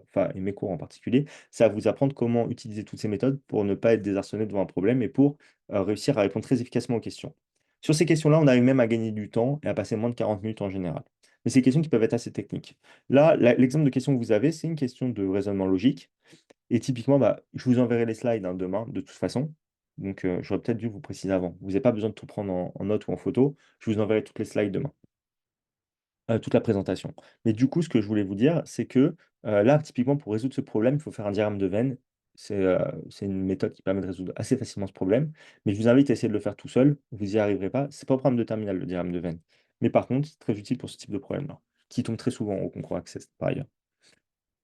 Speaker 1: enfin et mes cours en particulier, c'est à vous apprendre comment utiliser toutes ces méthodes pour ne pas être désarçonné devant un problème et pour, réussir à répondre très efficacement aux questions. Sur ces questions-là, on arrive même à gagner du temps et à passer moins de 40 minutes en général. mais c'est des questions qui peuvent être assez techniques. Là, l'exemple de question que vous avez, c'est une question de raisonnement logique. Et typiquement, bah, je vous enverrai les slides hein, demain, de toute façon. Donc, j'aurais peut-être dû vous préciser avant. Vous n'avez pas besoin de tout prendre en note ou en photo. Je vous enverrai toutes les slides demain, toute la présentation. Mais du coup, ce que je voulais vous dire, c'est que là, typiquement, pour résoudre ce problème, il faut faire un diagramme de veine. C'est une méthode qui permet de résoudre assez facilement ce problème. Mais je vous invite à essayer de le faire tout seul. Vous n'y arriverez pas. C'est pas un problème de terminale, le diagramme de veine. Mais par contre, c'est très utile pour ce type de problème-là, qui tombe très souvent au concours Access, par ailleurs.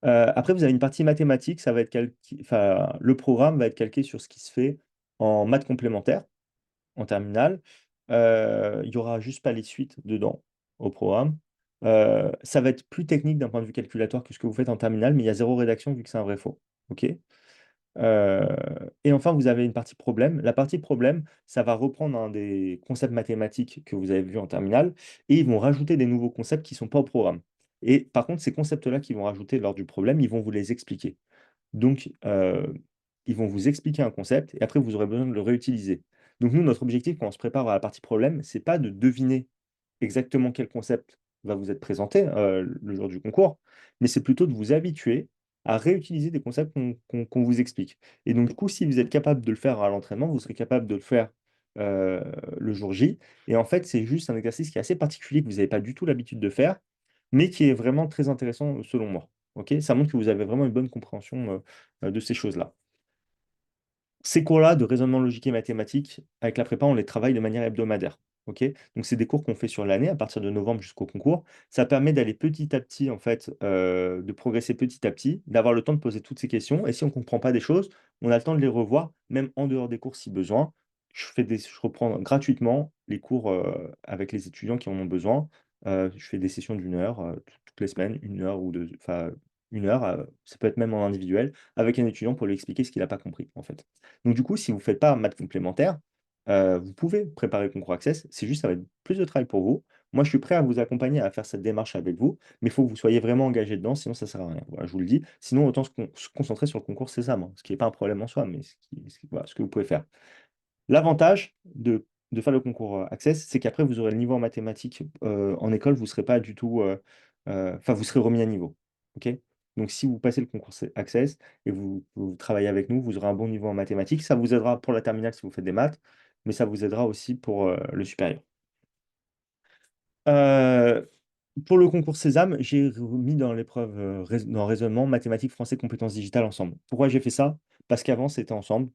Speaker 1: Après, vous avez une partie mathématique, ça va être enfin, le programme va être calqué sur ce qui se fait en maths complémentaires, en terminale. Il y aura juste pas les suites dedans, au programme. Ça va être plus technique d'un point de vue calculatoire que ce que vous faites en terminale, mais il y a zéro rédaction vu que c'est un vrai faux. OK? Euh, et enfin, vous avez une partie problème. La partie problème, ça va reprendre un des concepts mathématiques que vous avez vus en terminale, et ils vont rajouter des nouveaux concepts qui ne sont pas au programme. Et par contre, ces concepts-là qu'ils vont rajouter lors du problème, ils vont vous les expliquer. Donc, ils vont vous expliquer un concept, et après, vous aurez besoin de le réutiliser. Donc, nous, notre objectif, quand on se prépare à la partie problème, c'est pas de deviner exactement quel concept va vous être présenté le jour du concours, mais c'est plutôt de vous habituer à réutiliser des concepts qu'on vous explique. Et donc, du coup, si vous êtes capable de le faire à l'entraînement, vous serez capable de le faire euh, le jour J. Et en fait, c'est juste un exercice qui est assez particulier, que vous n'avez pas du tout l'habitude de faire, mais qui est vraiment très intéressant selon moi. Ok, ça montre que vous avez vraiment une bonne compréhension de ces choses-là. Ces cours-là de raisonnement logique et mathématique, avec la prépa, on les travaille de manière hebdomadaire. Ok. Donc, c'est des cours qu'on fait sur l'année, à partir de novembre jusqu'au concours. Ça permet d'aller petit à petit, en fait, de progresser petit à petit, d'avoir le temps de poser toutes ces questions. Et si on ne comprend pas des choses, on a le temps de les revoir, même en dehors des cours si besoin. Je reprends gratuitement les cours avec les étudiants qui en ont besoin. Je fais des sessions d'une heure toutes les semaines, une heure ou deux, enfin, une heure, ça peut être même en individuel, avec un étudiant pour lui expliquer ce qu'il n'a pas compris, en fait. Donc du coup, si vous ne faites pas un maths complémentaire, vous pouvez préparer le concours Access, c'est juste ça va être plus de travail pour vous. Moi, je suis prêt à vous accompagner à faire cette démarche avec vous, mais il faut que vous soyez vraiment engagé dedans, sinon ça ne sert à rien. Voilà, je vous le dis. Sinon, autant se concentrer sur le concours Sésame, hein, ce qui n'est pas un problème en soi, mais voilà, ce que vous pouvez faire. L'avantage de faire le concours Access, c'est qu'après, vous aurez le niveau en mathématiques en école, vous serez pas du tout. Enfin, vous serez remis à niveau. OK? Donc, si vous passez le concours Access et vous travaillez avec nous, vous aurez un bon niveau en mathématiques. Ça vous aidera pour la terminale si vous faites des maths, mais ça vous aidera aussi pour le supérieur. Euh, pour le concours Sésame, j'ai mis dans l'épreuve dans raisonnement, mathématiques, français, compétences digitales ensemble. Pourquoi j'ai fait ça? Parce qu'avant, c'était ensemble.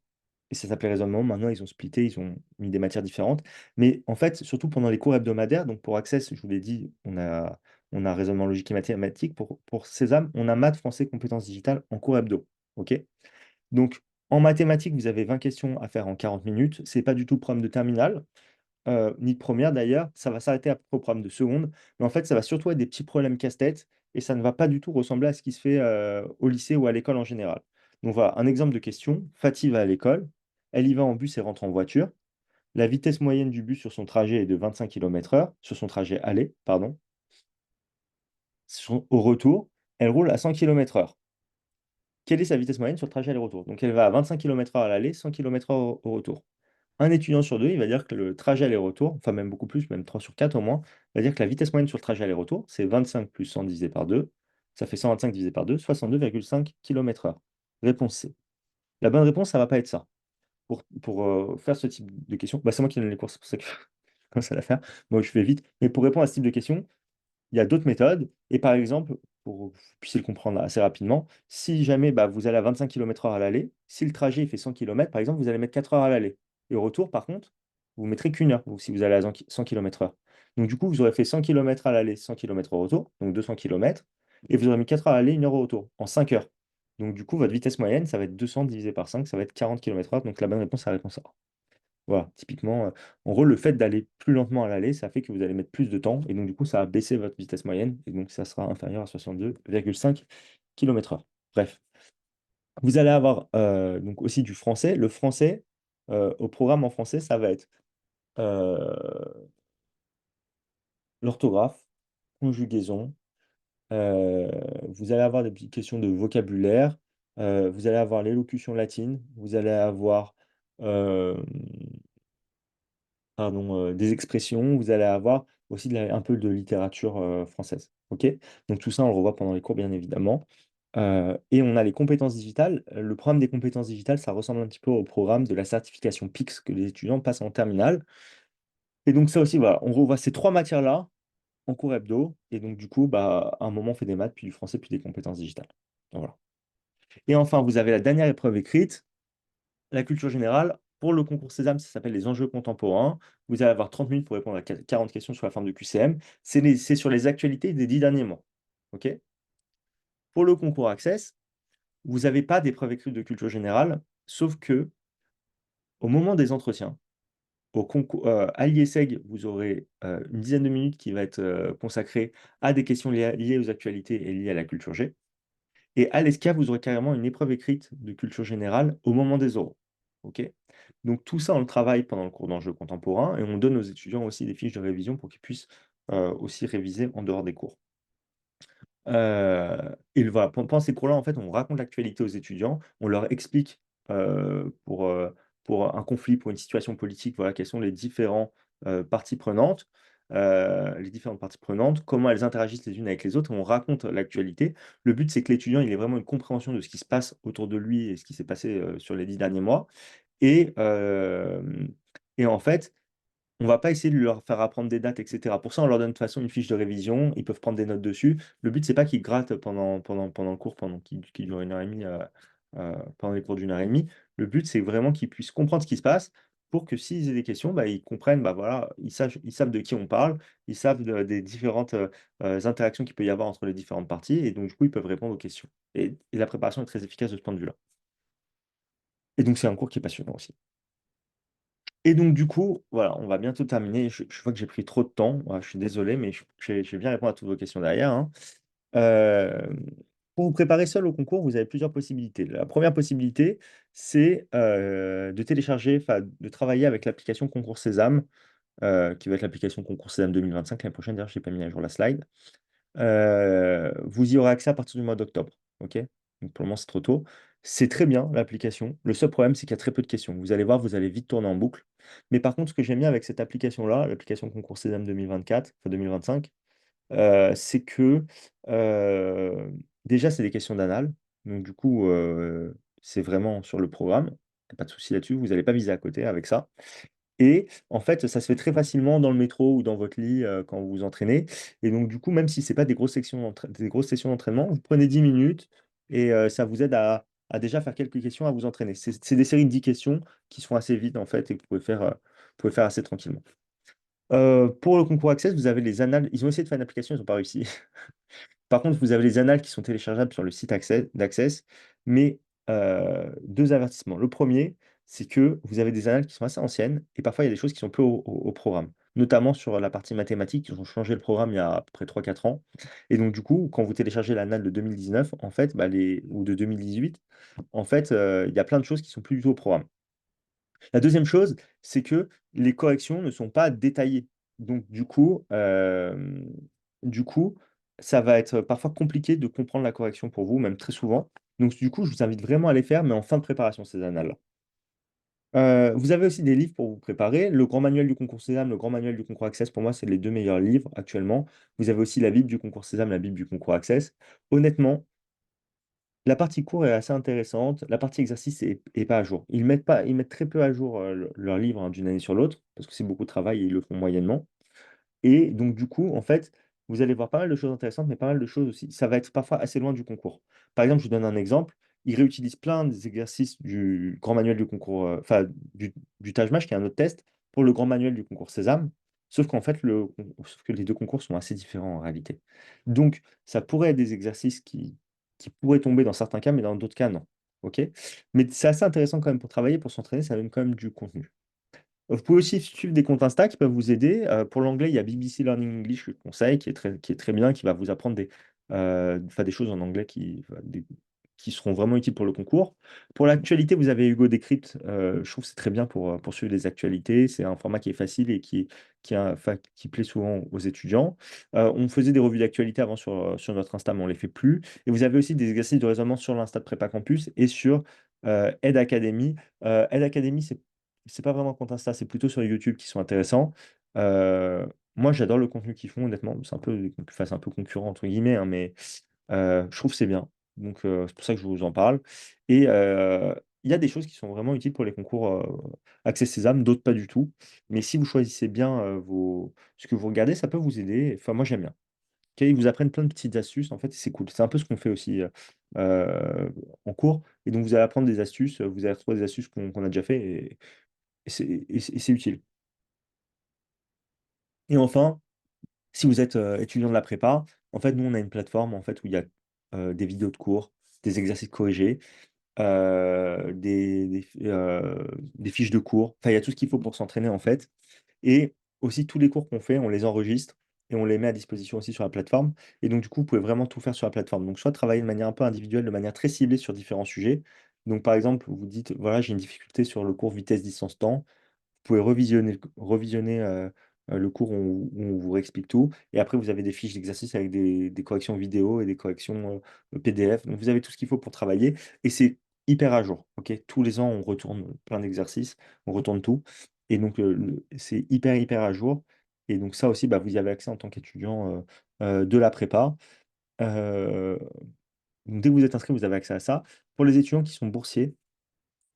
Speaker 1: Et ça s'appelait raisonnement. Maintenant, ils ont splitté, ils ont mis des matières différentes. Mais en fait, surtout pendant les cours hebdomadaires, donc pour Access, je vous l'ai dit, on a raisonnement logique et mathématique. Pour Sésame, on a maths, français, compétences digitales en cours hebdo. OK? Donc, en mathématiques, vous avez 20 questions à faire en 40 minutes. C'est pas du tout le problème de terminale, ni de première d'ailleurs. Ça va s'arrêter après au problème de seconde. Mais en fait, ça va surtout être des petits problèmes casse-tête et ça ne va pas du tout ressembler à ce qui se fait au lycée ou à l'école en général. Donc voilà, un exemple de question. Fatih va à l'école. Elle y va en bus et rentre en voiture. La vitesse moyenne du bus sur son trajet est de 25 km/h, sur son trajet aller, pardon. Au retour, elle roule à 100 km/h. Quelle est sa vitesse moyenne sur le trajet aller-retour? Donc elle va à 25 km/h à l'aller, 100 km/h au retour. Un étudiant sur deux, il va dire que le trajet aller-retour, enfin même beaucoup plus, même 3 sur 4 au moins, va dire que la vitesse moyenne sur le trajet aller-retour, c'est 25 plus 100 divisé par 2. Ça fait 125 divisé par 2, 62,5 km/h. Réponse C. La bonne réponse, ça ne va pas être ça. Pour faire ce type de question, bah, c'est moi qui donne les cours, c'est pour ça que je commence à la faire. Moi, je fais vite. Mais pour répondre à ce type de question, il y a d'autres méthodes. Et par exemple, pour que vous puissiez le comprendre assez rapidement, si jamais bah, vous allez à 25 km/h à l'aller, si le trajet il fait 100 km, par exemple, vous allez mettre 4 heures à l'aller. Et au retour, par contre, vous mettrez qu'une heure si vous allez à 100 km/h. Donc du coup, vous aurez fait 100 km à l'aller, 100 km au retour, donc 200 km. Et vous aurez mis 4 heures à l'aller, une heure au retour, en 5 heures. Donc du coup, votre vitesse moyenne, ça va être 200 divisé par 5, ça va être 40 km/h. Donc la bonne réponse, c'est la réponse A. Voilà, typiquement, en gros, le fait d'aller plus lentement à l'aller, ça fait que vous allez mettre plus de temps, et donc du coup, ça va baisser votre vitesse moyenne, et donc ça sera inférieur à 62,5 km/h. Bref, vous allez avoir donc aussi du français. Le français, au programme en français, ça va être euh, l'orthographe, conjugaison, euh, vous allez avoir des petites questions de vocabulaire, vous allez avoir l'élocution latine, vous allez avoir... euh, pardon, des expressions, vous allez avoir aussi un peu de littérature française. OK? Donc tout ça, on le revoit pendant les cours, bien évidemment. Et on a les compétences digitales. Le programme des compétences digitales, ça ressemble un petit peu au programme de la certification PIX que les étudiants passent en terminale. Et donc ça aussi, voilà, on revoit ces trois matières-là en cours hebdo. Et donc du coup, bah, à un moment, on fait des maths, puis du français, puis des compétences digitales. Voilà. Et enfin, vous avez la dernière épreuve écrite, la culture générale. Pour le concours Sésame, ça s'appelle les enjeux contemporains. Vous allez avoir 30 minutes pour répondre à 40 questions sur la forme de QCM. C'est sur les actualités des 10 derniers mois. OK? Pour le concours Access, vous n'avez pas d'épreuve écrite de culture générale, sauf que au moment des entretiens, au concours, à l'IESEG, vous aurez une dizaine de minutes qui va être consacrée à des questions liées aux actualités et liées à la culture G. Et à l'ESCA, vous aurez carrément une épreuve écrite de culture générale au moment des oraux. OK? Donc tout ça, on le travaille pendant le cours d'enjeux contemporains et on donne aux étudiants aussi des fiches de révision pour qu'ils puissent aussi réviser en dehors des cours. Et voilà, pendant ces cours-là, en fait, on raconte l'actualité aux étudiants, on leur explique, pour un conflit, pour une situation politique, voilà, quelles sont parties prenantes, les différentes parties prenantes, comment elles interagissent les unes avec les autres et on raconte l'actualité. Le but, c'est que l'étudiant, il ait vraiment une compréhension de ce qui se passe autour de lui et ce qui s'est passé, sur les 10 derniers mois et hem et en fait, on va pas essayer de leur faire apprendre des dates et cetera. Pour ça, on leur donne de toute façon une fiche de révision, ils peuvent prendre des notes dessus. Le but, c'est pas qu'ils grattent pendant le cours, qui dure 1 heure et demie, pendant les cours d'1 heure et demie. Le but, c'est vraiment qu'ils puissent comprendre ce qui se passe pour que s'ils aient des questions, bah, ils comprennent, bah, voilà, ils savent de qui on parle, ils savent des différentes, interactions qu'il peut y avoir entre les différentes parties et donc du coup, ils peuvent répondre aux questions et la préparation est très efficace de ce point de vue-là et donc c'est un cours qui est passionnant aussi. Et donc du coup, voilà, on va bientôt terminer. Je vois que j'ai pris trop de temps. Ouais, je suis désolé, mais je vais bien répondre à toutes vos questions derrière, hein. Hem, pour vous préparer seul au concours, vous avez plusieurs possibilités. La première possibilité, c'est, de télécharger, enfin, de travailler avec l'application Concours Sésame, qui va être l'application Concours Sésame 2025 l'année prochaine. D'ailleurs, je n'ai pas mis à jour la slide. Vous y aurez accès à partir du mois d'octobre, OK? Donc pour le moment, c'est trop tôt. C'est très bien l'application. Le seul problème, c'est qu'il y a très peu de questions. Vous allez voir, vous allez vite tourner en boucle. Mais par contre, ce que j'aime bien avec cette application-là, l'application Concours Sésame 2024, enfin 2025, c'est que, déjà, c'est des questions d'anal. Donc du coup, c'est vraiment sur le programme. Il y a pas de souci là-dessus. Vous n'allez pas viser à côté avec ça. Et en fait, ça se fait très facilement dans le métro ou dans votre lit, quand vous vous entraînez et donc du coup, même si c'est pas des grosses sessions d'entraînement, vous prenez 10 minutes et ça vous aide à déjà faire quelques questions, à vous entraîner. C'est des séries de 10 questions qui sont assez vides en fait et que vous pouvez faire assez tranquillement. Pour le concours Access, vous avez les annales. Ils ont essayé de faire une application, ils ont pas réussi. Par contre, vous avez les annales qui sont téléchargeables sur le site d'Access, mais 2 avertissements. Le premier, c'est que vous avez des annales qui sont assez anciennes et parfois il y a des choses qui sont plus au programme, notamment sur la partie mathématiques. Ils ont changé le programme il y a à peu près 3-4 ans et donc du coup, quand vous téléchargez l'annale de 2019, en fait, bah, ou de 2018, en fait, il y a plein de choses qui sont plus du tout au programme. La deuxième chose, c'est que les corrections ne sont pas détaillées. Donc du coup, ça va être parfois compliqué de comprendre la correction pour vous, même très souvent. Donc du coup, je vous invite vraiment à les faire, mais en fin de préparation, ces annales-là. Vous avez aussi des livres pour vous préparer. Le grand manuel du concours Sésame, le grand manuel du concours Access, pour moi, c'est les 2 meilleurs livres actuellement. Vous avez aussi la bible du concours Sésame, la bible du concours Access. Honnêtement, la partie cours est assez intéressante, la partie exercice est pas à jour. Ils mettent très peu à jour, leurs livres, hein, d'une année sur l'autre, parce que c'est beaucoup de travail et ils le font moyennement et donc du coup, en fait, vous allez voir pas mal de choses intéressantes, mais pas mal de choses aussi ça va être parfois assez loin du concours. Par exemple, je vous donne un exemple, ils réutilisent plein des exercices du grand manuel du concours, du Taj-Mach, qui est un autre test, pour le grand manuel du concours Sésame, sauf qu'en fait, sauf que les 2 concours sont assez différents en réalité. Donc ça pourrait être des exercices qui pourraient tomber dans certains cas, mais dans d'autres cas, non. OK? Mais c'est assez intéressant quand même pour travailler, pour s'entraîner, ça donne quand même du contenu. Vous pouvez aussi suivre des comptes Insta qui peuvent vous aider. Pour l'anglais, il y a BBC Learning English que je conseille, qui est très bien, qui va vous apprendre enfin, des choses en anglais qui seront vraiment utiles pour le concours. Pour l'actualité, vous avez Hugo Décrypte. Je trouve que c'est très bien pour suivre les actualités. C'est un format qui est facile et enfin, qui plaît souvent aux étudiants. On faisait des revues d'actualité avant sur notre Insta, mais on ne les fait plus. Et vous avez aussi des exercices de raisonnement sur l'Insta de Prépa Campus et sur Ed Academy. Ed Academy, c'est pas vraiment compte Insta, c'est plutôt sur YouTube qui sont intéressants. Moi, j'adore le contenu qu'ils font, honnêtement. C'est un peu, enfin, c'est un peu concurrent, entre guillemets, hein, mais je trouve que c'est bien. Donc, c'est pour ça que je vous en parle. Et il y a des choses qui sont vraiment utiles pour les concours Accès Sésame, d'autres pas du tout. Mais si vous choisissez bien ce que vous regardez, ça peut vous aider. Enfin, moi, j'aime bien. OK, ils vous apprennent plein de petites astuces, en fait, et c'est cool. C'est un peu ce qu'on fait aussi en cours. Et donc, vous allez apprendre des astuces, vous allez retrouver des astuces qu'on a déjà fait et c'est utile. Et enfin, si vous êtes étudiant de la prépa, en fait, nous, on a une plateforme en fait, où il y a des vidéos de cours, des exercices corrigés, des fiches de cours. Enfin, il y a tout ce qu'il faut pour s'entraîner, en fait. Et aussi, tous les cours qu'on fait, on les enregistre et on les met à disposition aussi sur la plateforme. Et donc, du coup, vous pouvez vraiment tout faire sur la plateforme. Donc, soit travailler de manière un peu individuelle, de manière très ciblée sur différents sujets. Donc, par exemple, vous dites, voilà, j'ai une difficulté sur le cours vitesse, distance, temps. Vous pouvez revisionner le cours où on vous réexplique tout et après vous avez des fiches d'exercices avec des corrections vidéo et des corrections, PDF. Donc vous avez tout ce qu'il faut pour travailler et c'est hyper à jour, OK? Tous les ans, on retourne plein d'exercices, on retourne tout et donc le c'est hyper, hyper à jour et donc ça aussi, bah, vous y avez accès en tant qu'étudiant, de la prépa. Heu, donc dès que vous êtes inscrit, vous avez accès à ça. Pour les étudiants qui sont boursiers,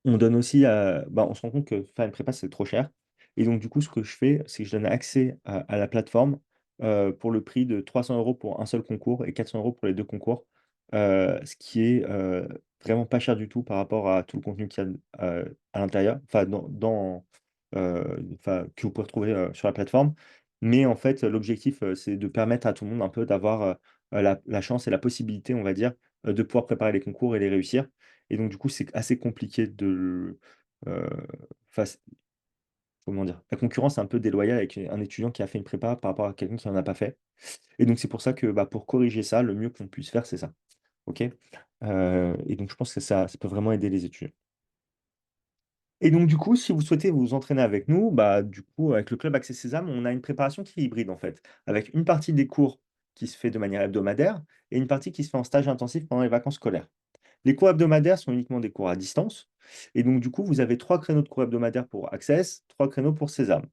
Speaker 1: on donne aussi, bah, on se rend compte que faire une prépa, c'est trop cher et donc du coup, ce que je fais, c'est que je donne accès à la plateforme, pour le prix de 300 € pour un seul concours et 400 € pour les 2 concours, ce qui est, vraiment pas cher du tout par rapport à tout le contenu qu'il y a, à l'intérieur, enfin enfin que vous pouvez retrouver, sur la plateforme. Mais en fait, l'objectif, c'est de permettre à tout le monde un peu d'avoir, la chance et la possibilité, on va dire, de pouvoir préparer les concours et les réussir. Et donc du coup, c'est assez compliqué de, heu, enfin, comment dire? La concurrence est un peu déloyale avec un étudiant qui a fait une prépa par rapport à quelqu'un qui en a pas fait. Et donc c'est pour ça que, bah, pour corriger ça, le mieux qu'on puisse faire, c'est ça. OK? Et donc je pense que ça peut vraiment aider les étudiants. Et donc du coup, si vous souhaitez vous entraîner avec nous, bah, du coup, avec le club Accès Sésame, on a une préparation qui est hybride, en fait, avec une partie des cours qui se fait de manière hebdomadaire et une partie qui se fait en stage intensif pendant les vacances scolaires. Les cours hebdomadaires sont uniquement des cours à distance et donc du coup, vous avez 3 créneaux de cours hebdomadaires pour Access, 3 créneaux pour Sésame.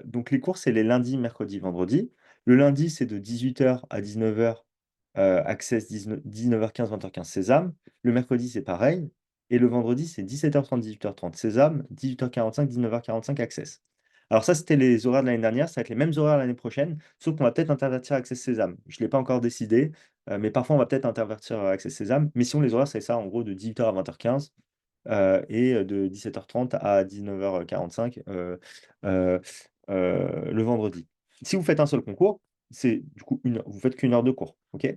Speaker 1: Donc les cours, c'est les lundis, mercredis, vendredis. Le lundi, c'est de 18 h à 19 h, Access 19 h 15, 20 h 15 Sésame. Le mercredi, c'est pareil et le vendredi, c'est 17 h 30, 18 h 30 Sésame, 18 h 45, 19 h 45 Access. Alors ça, c'était les horaires de l'année dernière, ça va être les mêmes horaires l'année prochaine, sauf qu'on va peut-être intervertir Access Sésame. Je ne l'ai pas encore décidé, mais parfois on va peut-être intervertir, Access Sésame. Mais sinon les horaires, c'est ça, en gros de 18 h à 20 h 15 et de 17 h 30 à 19 h 45 le vendredi. Si vous faites un seul concours, c'est du coup vous faites qu'une heure de cours, OK?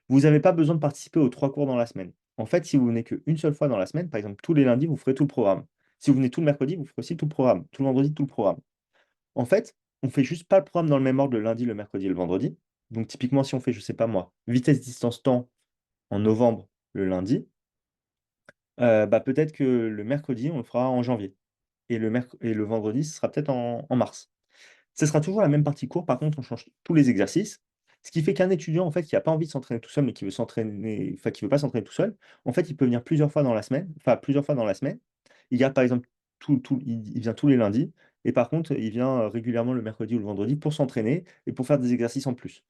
Speaker 1: Vous n'avez pas besoin de participer aux 3 cours dans la semaine. En fait, si vous venez qu'une seule fois dans la semaine, par exemple tous les lundis, vous ferez tout le programme. Si vous venez tout le mercredi, vous ferez aussi tout le programme. Tout le vendredi, tout le programme. En fait, on fait juste pas le programme dans le même ordre le lundi, le mercredi et le vendredi. Donc typiquement, si on fait, je sais pas moi, vitesse, distance, temps en novembre le lundi, bah, peut-être que le mercredi, on le fera en janvier et le vendredi, ce sera peut-être en mars. Ce sera toujours la même partie cours, par contre, on change tous les exercices. Ce qui fait qu'un étudiant, en fait, qui a pas envie de s'entraîner tout seul, mais qui veut s'entraîner enfin, qui veut pas s'entraîner tout seul, en fait, il peut venir plusieurs fois dans la semaine, enfin, plusieurs fois dans la semaine. Il garde, par exemple, il vient tous les lundis et par contre, il vient, régulièrement le mercredi ou le vendredi pour s'entraîner et pour faire des exercices en plus.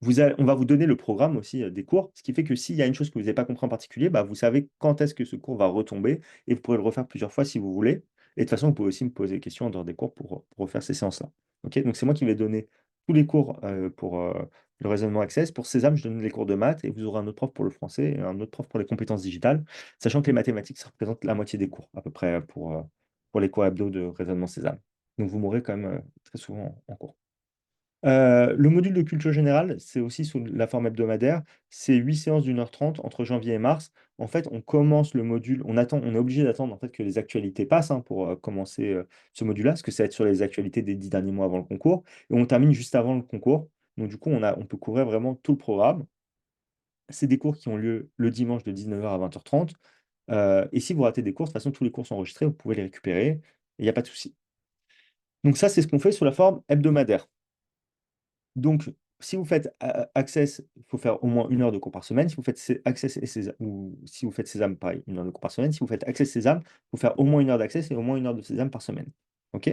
Speaker 1: On va vous donner le programme aussi, des cours, ce qui fait que s'il y a une chose que vous n'avez pas compris en particulier, bah, vous savez quand est-ce que ce cours va retomber et vous pourrez le refaire plusieurs fois si vous voulez. Et de toute façon, vous pouvez aussi me poser des questions en dehors des cours pour refaire ces séances-là. OK? Donc c'est moi qui vais donner tous les cours, pour, le raisonnement Access. Pour Sésame, je donne les cours de maths et vous aurez un autre prof pour le français et un autre prof pour les compétences digitales, sachant que les mathématiques, ça représente la moitié des cours à peu près, pour les cours hebdo de raisonnement Sésame. Donc vous m'aurez quand même, très souvent en cours. Le module de culture générale, c'est aussi sous la forme hebdomadaire. C'est 8 séances d'1 h 30 entre janvier et mars. En fait, on commence le module, on est obligé d'attendre en fait que les actualités passent, hein, pour, commencer, ce module-là, parce que ça va être sur les actualités des 10 derniers mois avant le concours et on termine juste avant le concours. Donc du coup, on peut couvrir vraiment tout le programme. C'est des cours qui ont lieu le dimanche de 19 h à 20 h 30 et si vous ratez des cours, de toute façon, tous les cours sont enregistrés, vous pouvez les récupérer, il y a pas de souci. Donc ça, c'est ce qu'on fait sous la forme hebdomadaire. Donc, si vous faites Access, il faut faire au moins 1 heure de cours par semaine. Si vous faites Access et Sésame, ou si vous faites Sésame, pareil, 1 heure de cours par semaine. Si vous faites Access Sésame, il faut faire au moins 1 heure d'Access et au moins 1 heure de Sésame par semaine. OK?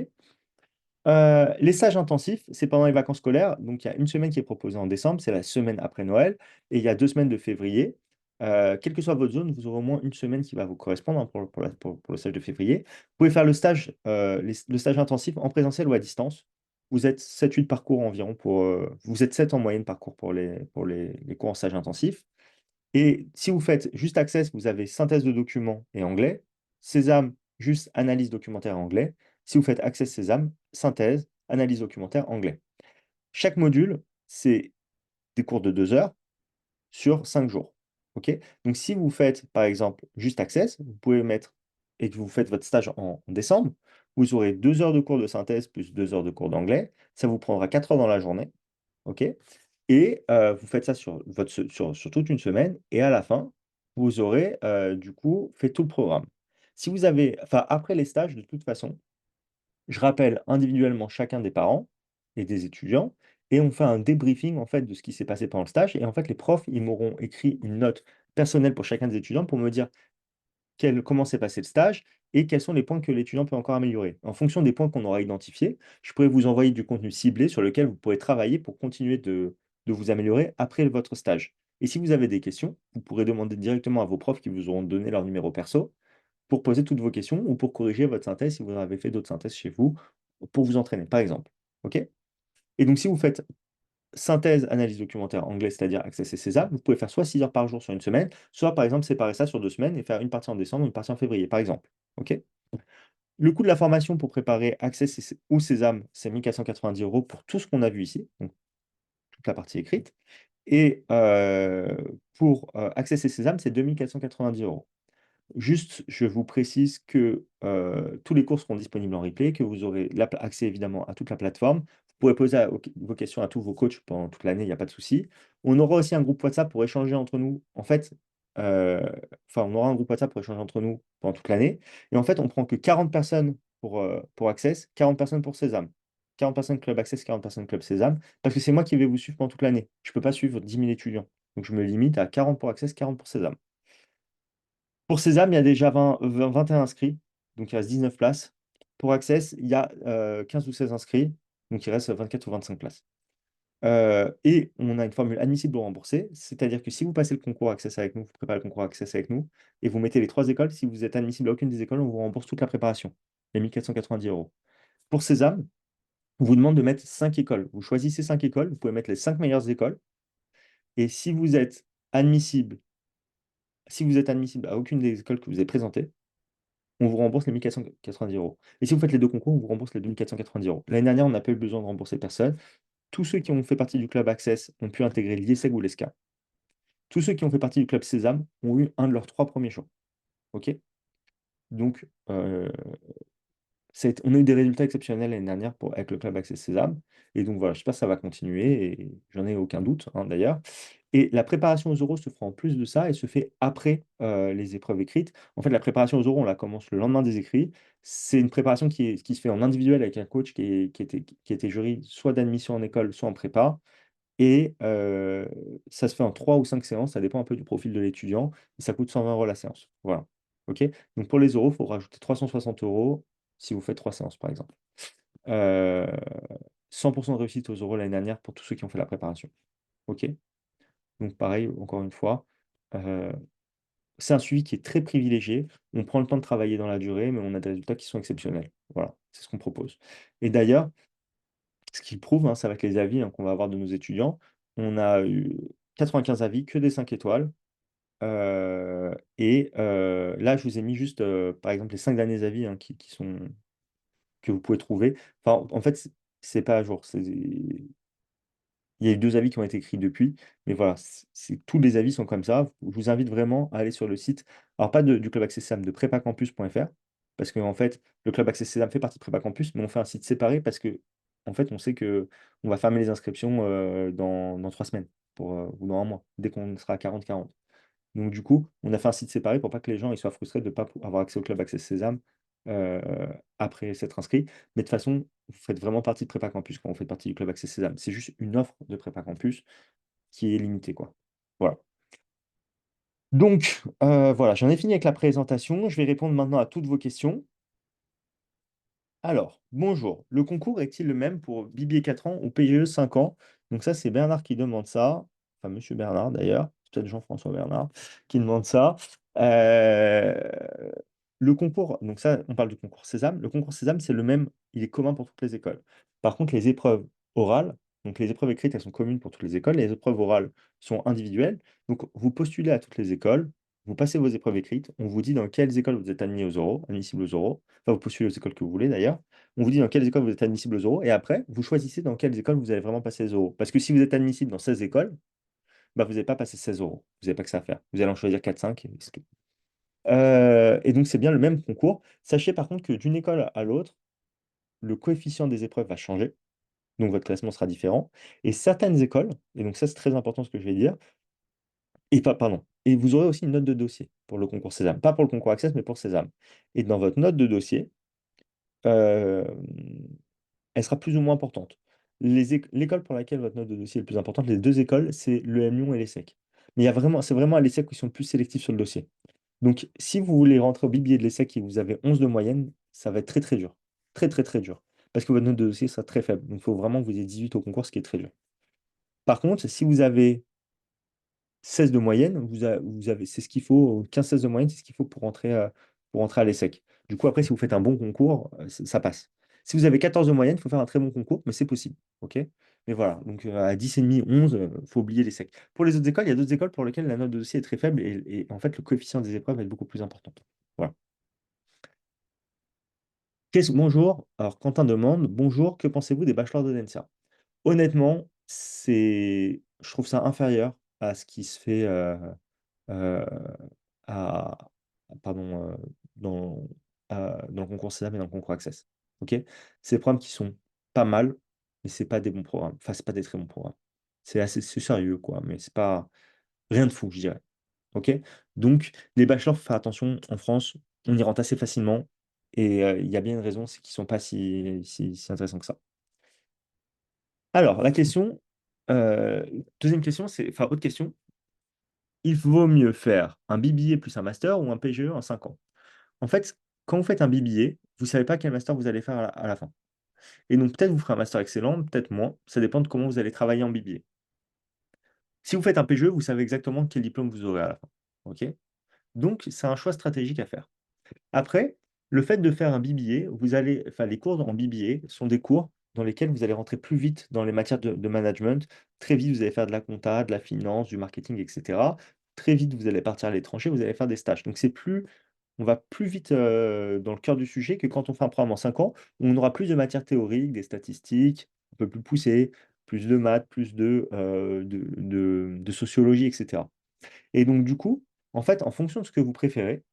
Speaker 1: Les stages intensifs, c'est pendant les vacances scolaires. Donc, il y a une semaine qui est proposée en décembre, c'est la semaine après Noël. Et il y a 2 semaines de février. Quelle que soit votre zone, vous aurez au moins une semaine qui va vous correspondre, hein, pour le stage de février. Vous pouvez faire le stage intensif en présentiel ou à distance. Vous êtes 7-8 parcours environ vous êtes 7 en moyenne parcours pour les cours en stage intensif. Et si vous faites juste Access, vous avez synthèse de documents et anglais. Sésame, juste analyse documentaire et anglais. Si vous faites Access Sésame, synthèse, analyse documentaire, anglais. Chaque module, c'est des cours de 2 heures sur 5 jours. OK? Donc, si vous faites, par exemple, juste Access, vous pouvez mettre et que vous faites votre stage en décembre, vous aurez 2 heures de cours de synthèse plus 2 heures de cours d'anglais. Ça vous prendra 4 heures dans la journée. OK? Et vous faites ça sur toute une semaine et à la fin, vous aurez, du coup, fait tout le programme. Si vous avez enfin, après les stages, de toute façon, je rappelle individuellement chacun des parents et des étudiants et on fait un débriefing, en fait, de ce qui s'est passé pendant le stage et en fait, les profs, ils m'auront écrit une note personnelle pour chacun des étudiants pour me dire comment s'est passé le stage et quels sont les points que l'étudiant peut encore améliorer. En fonction des points qu'on aura identifiés, je pourrais vous envoyer du contenu ciblé sur lequel vous pourrez travailler pour continuer de vous améliorer après votre stage. Et si vous avez des questions, vous pourrez demander directement à vos profs qui vous auront donné leur numéro perso pour poser toutes vos questions ou pour corriger votre synthèse si vous avez fait d'autres synthèses chez vous pour vous entraîner, par exemple. OK? Et donc, si vous faites synthèse, analyse documentaire anglais, c'est-à-dire Access et César, vous pouvez faire soit 6 heures par jour sur une semaine, soit par exemple séparer ça sur 2 semaines et faire une partie en décembre, une partie en février, par exemple. OK? Le coût de la formation pour préparer Access ou Sésame, c'est 1 490 € pour tout ce qu'on a vu ici, donc toute la partie écrite. Et pour Access et Sésame, c'est 2 490 €. Juste, je vous précise que tous les cours seront disponibles en replay, que vous aurez accès évidemment à toute la plateforme. Vous pourrez poser vos questions à tous vos coachs pendant toute l'année, il n'y a pas de souci. On aura aussi un groupe WhatsApp pour échanger entre nous. En fait, euh, enfin, on aura un groupe WhatsApp pour échanger entre nous pendant toute l'année. Et en fait, on prend que 40 personnes pour Access, 40 personnes pour Sésame. 40 personnes Club Access, 40 personnes Club Sésame, parce que c'est moi qui vais vous suivre pendant toute l'année. Je ne peux pas suivre 10 000 étudiants. Donc, je me limite à 40 pour Access, 40 pour Sésame. Pour Sésame, il y a déjà 21 inscrits, donc il reste 19 places. Pour Access, il y a 15 ou 16 inscrits, donc il reste 24 ou 25 places. Et on a une formule admissible ou remboursée, c'est-à-dire que si vous passez le concours Access avec nous, vous préparez le concours Access avec nous, et vous mettez les 3 écoles, si vous êtes admissible à aucune des écoles, on vous rembourse toute la préparation, les 1 490 €. Pour Sésame, on vous demande de mettre 5 écoles. Vous choisissez 5 écoles, vous pouvez mettre les 5 meilleures écoles, et admissible, si vous êtes admissible à aucune des écoles que vous avez présentées, on vous rembourse les 1 490 €. Et si vous faites les 2 concours, on vous rembourse les 2 490 €. L'année dernière, on n'a pas eu besoin de rembourser personne. Tous ceux qui ont fait partie du club Access ont pu intégrer l'IESEG ou l'ESCA. Tous ceux qui ont fait partie du club Sésame ont eu un de leurs 3 premiers choix. OK? Donc, on a eu des résultats exceptionnels l'année dernière avec le club Access Sésame. Et donc voilà, j'espère que ça va continuer et j'en ai aucun doute, hein, d'ailleurs. Et la préparation aux oraux se fera en plus de ça et se fait après les épreuves écrites. En fait, la préparation aux oraux, on la commence le lendemain des écrits. C'est une préparation qui se fait en individuel avec un coach qui était jury soit d'admission en école, soit en prépa. Et ça se fait en 3 ou 5 séances, ça dépend un peu du profil de l'étudiant. Et ça coûte 120 € la séance. Voilà. OK? Donc pour les oraux, il faut rajouter 360 € si vous faites 3 séances, par exemple. Euh, 100% de réussite aux oraux l'année dernière pour tous ceux qui ont fait la préparation. OK? Donc pareil, encore une fois, heu, c'est un suivi qui est très privilégié. On prend le temps de travailler dans la durée, mais on a des résultats qui sont exceptionnels. Voilà, c'est ce qu'on propose. Et d'ailleurs, ce qui prouve, hein, c'est avec les avis, hein, qu'on va avoir de nos étudiants. On a eu 95 avis, que des 5 étoiles. Et là, je vous ai mis juste, par exemple, les 5 derniers avis, hein, que vous pouvez trouver. Enfin, en fait, c'est pas à jour. Il y a eu 2 avis qui ont été écrits depuis, mais voilà, tous les avis sont comme ça. Je vous invite vraiment à aller sur le site, alors pas du Club Access Sam, de prépacampus.fr, parce qu'en fait, le Club Access Sam fait partie de Prépa Campus, mais on fait un site séparé parce que en fait, on sait qu'on va fermer les inscriptions dans 3 semaines ou dans un mois, dès qu'on sera à 40-40. Donc du coup, on a fait un site séparé pour pas que les gens ils soient frustrés de ne pas avoir accès au Club Access Sésame après s'être inscrits. Mais de toute façon, vous faites vraiment partie de Prépa Campus quand vous faites partie du club Accès Sésame. C'est juste une offre de Prépa Campus qui est limitée, quoi. Voilà. Donc, voilà, j'en ai fini avec la présentation. Je vais répondre maintenant à toutes vos questions. Alors, bonjour. Le concours est-il le même pour Bibier 4 ans ou PGE 5 ans? Donc ça, c'est Bernard qui demande ça. Enfin, Monsieur Bernard d'ailleurs. C'est peut-être Jean-François Bernard qui demande ça. Euh, le concours, donc ça, on parle du concours Sésame. Le concours Sésame, c'est le même, il est commun pour toutes les écoles. Par contre, les épreuves orales, donc les épreuves écrites, elles sont communes pour toutes les écoles. Les épreuves orales sont individuelles. Donc, vous postulez à toutes les écoles, vous passez vos épreuves écrites, on vous dit dans quelles écoles vous êtes admis aux oraux, admissibles aux oraux. Enfin, vous postulez aux écoles que vous voulez d'ailleurs. On vous dit dans quelles écoles vous êtes admissible aux oraux. Et après, vous choisissez dans quelles écoles vous allez vraiment passer les oraux. Parce que si vous êtes admissible dans 16 écoles, bah, vous n'allez pas passer 16 euros. Vous n'avez pas que ça à faire. Vous allez en choisir 4-5 et c'est tout. Et donc, c'est bien le même concours. Sachez par contre que d'une école à l'autre, le coefficient des épreuves va changer. Donc, votre classement sera différent. Et certaines écoles, et donc ça, c'est très important ce que je vais dire, et pas, pardon, et vous aurez aussi une note de dossier pour le concours Sésame. Pas pour le concours Access, mais pour Sésame. Et dans votre note de dossier, euh, elle sera plus ou moins importante. L'école pour laquelle votre note de dossier est le plus importante, les deux écoles, c'est l'EM Lyon et l'ESSEC. Mais il y a vraiment, c'est vraiment à l'ESSEC qui sont le plus sélectifs sur le dossier. Donc, si vous voulez rentrer au bibier de l'ESSEC et que vous avez 11 de moyenne, ça va être très très dur. Très très très dur. Parce que votre note de dossier sera très faible. Donc, il faut vraiment que vous ayez 18 au concours, ce qui est très dur. Par contre, si vous avez 16 de moyenne, vous avez, c'est ce qu'il faut, 15-16 de moyenne, c'est ce qu'il faut pour rentrer à l'ESSEC. Du coup, après, si vous faites un bon concours, ça passe. Si vous avez 14 de moyenne, il faut faire un très bon concours, mais c'est possible. OK? Mais voilà, donc à 10,5, 11, il faut oublier l'ESSEC. Pour les autres écoles, il y a d'autres écoles pour lesquelles la note de dossier est très faible et en fait, le coefficient des épreuves va être beaucoup plus important. Voilà. Bonjour. Alors, Quentin demande, bonjour, que pensez-vous des bachelors de l'ENSA? Honnêtement, je trouve ça inférieur à ce qui se fait euh, à, pardon, dans, dans le concours Sésame et dans le concours Access. Ok? C'est des programmes qui sont pas mal, mais c'est pas des bons programmes. Enfin, c'est pas des très bons programmes. C'est sérieux, quoi, mais c'est pas rien de fou, je dirais. Ok? Donc, les bachelors, faut faire attention, en France, on y rentre assez facilement. Et il y a bien une raison, c'est qu'ils sont pas si intéressants que ça. Alors, la question, deuxième question, enfin, autre question, il vaut mieux faire un BBA plus un master ou un PGE en 5 ans? En fait, quand vous faites un BBA, vous ne savez pas quel master vous allez faire à la fin. Et donc, peut-être vous ferez un master excellent, peut-être moins. Ça dépend de comment vous allez travailler en BBA. Si vous faites un PGE, vous savez exactement quel diplôme vous aurez à la fin. OK? Donc, c'est un choix stratégique à faire. Après, le fait de faire un BBA, enfin, les cours en BBA sont des cours dans lesquels vous allez rentrer plus vite dans les matières de management. Très vite, vous allez faire de la compta, de la finance, du marketing, etc. Très vite, vous allez partir à l'étranger, vous allez faire des stages. Donc, on va plus vite dans le cœur du sujet que quand on fait un programme en 5 ans, où on aura plus de matières théoriques, des statistiques, un peu plus poussées, plus de maths, plus de sociologie, etc. Et donc, du coup, en fait, en fonction de ce que vous préférez,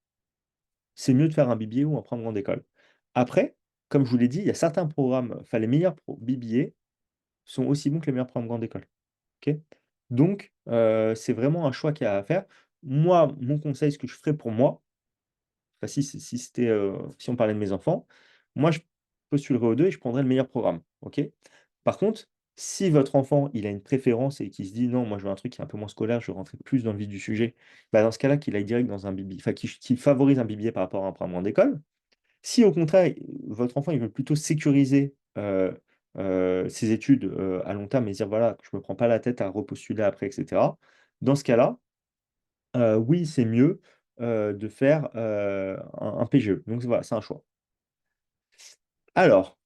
Speaker 1: c'est mieux de faire un BBA ou un programme grande école. Après, comme je vous l'ai dit, il y a certains programmes, enfin les meilleurs BBA sont aussi bons que les meilleurs programmes grande école. Ok. Donc, c'est vraiment un choix qu'il y a à faire. Moi, mon conseil, ce que je ferais pour moi, enfin, si on parlait de mes enfants, moi, je postulerais aux deux et je prendrais le meilleur programme. Ok. Par contre, si votre enfant il a une préférence et qu'il se dit non, moi je veux un truc qui est un peu moins scolaire, je veux rentrer plus dans le vif du sujet, bah, dans ce cas-là, qu'il aille direct dans un BBA, enfin qu'il favorise un BBA par rapport à un programme grande école. Si au contraire, votre enfant il veut plutôt sécuriser ses études à long terme et dire voilà, je ne me prends pas la tête à repostuler après, etc. Dans ce cas-là, oui, c'est mieux de faire un PGE. Donc voilà, c'est un choix. Alors,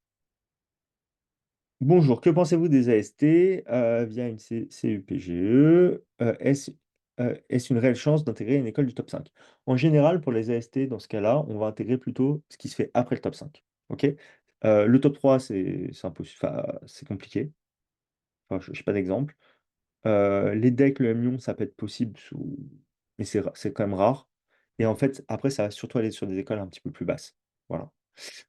Speaker 1: bonjour, que pensez-vous des AST via une CUPGE? Est-ce une réelle chance d'intégrer une école du top 5? En général, pour les AST, dans ce cas-là, on va intégrer plutôt ce qui se fait après le top 5. OK? Le top 3, c'est impossible, enfin, c'est compliqué. Enfin, je n'ai pas d'exemple. Les decks, le M Lyon, ça peut être possible, mais c'est quand même rare. Et en fait, après, ça va surtout aller sur des écoles un petit peu plus basses. Voilà.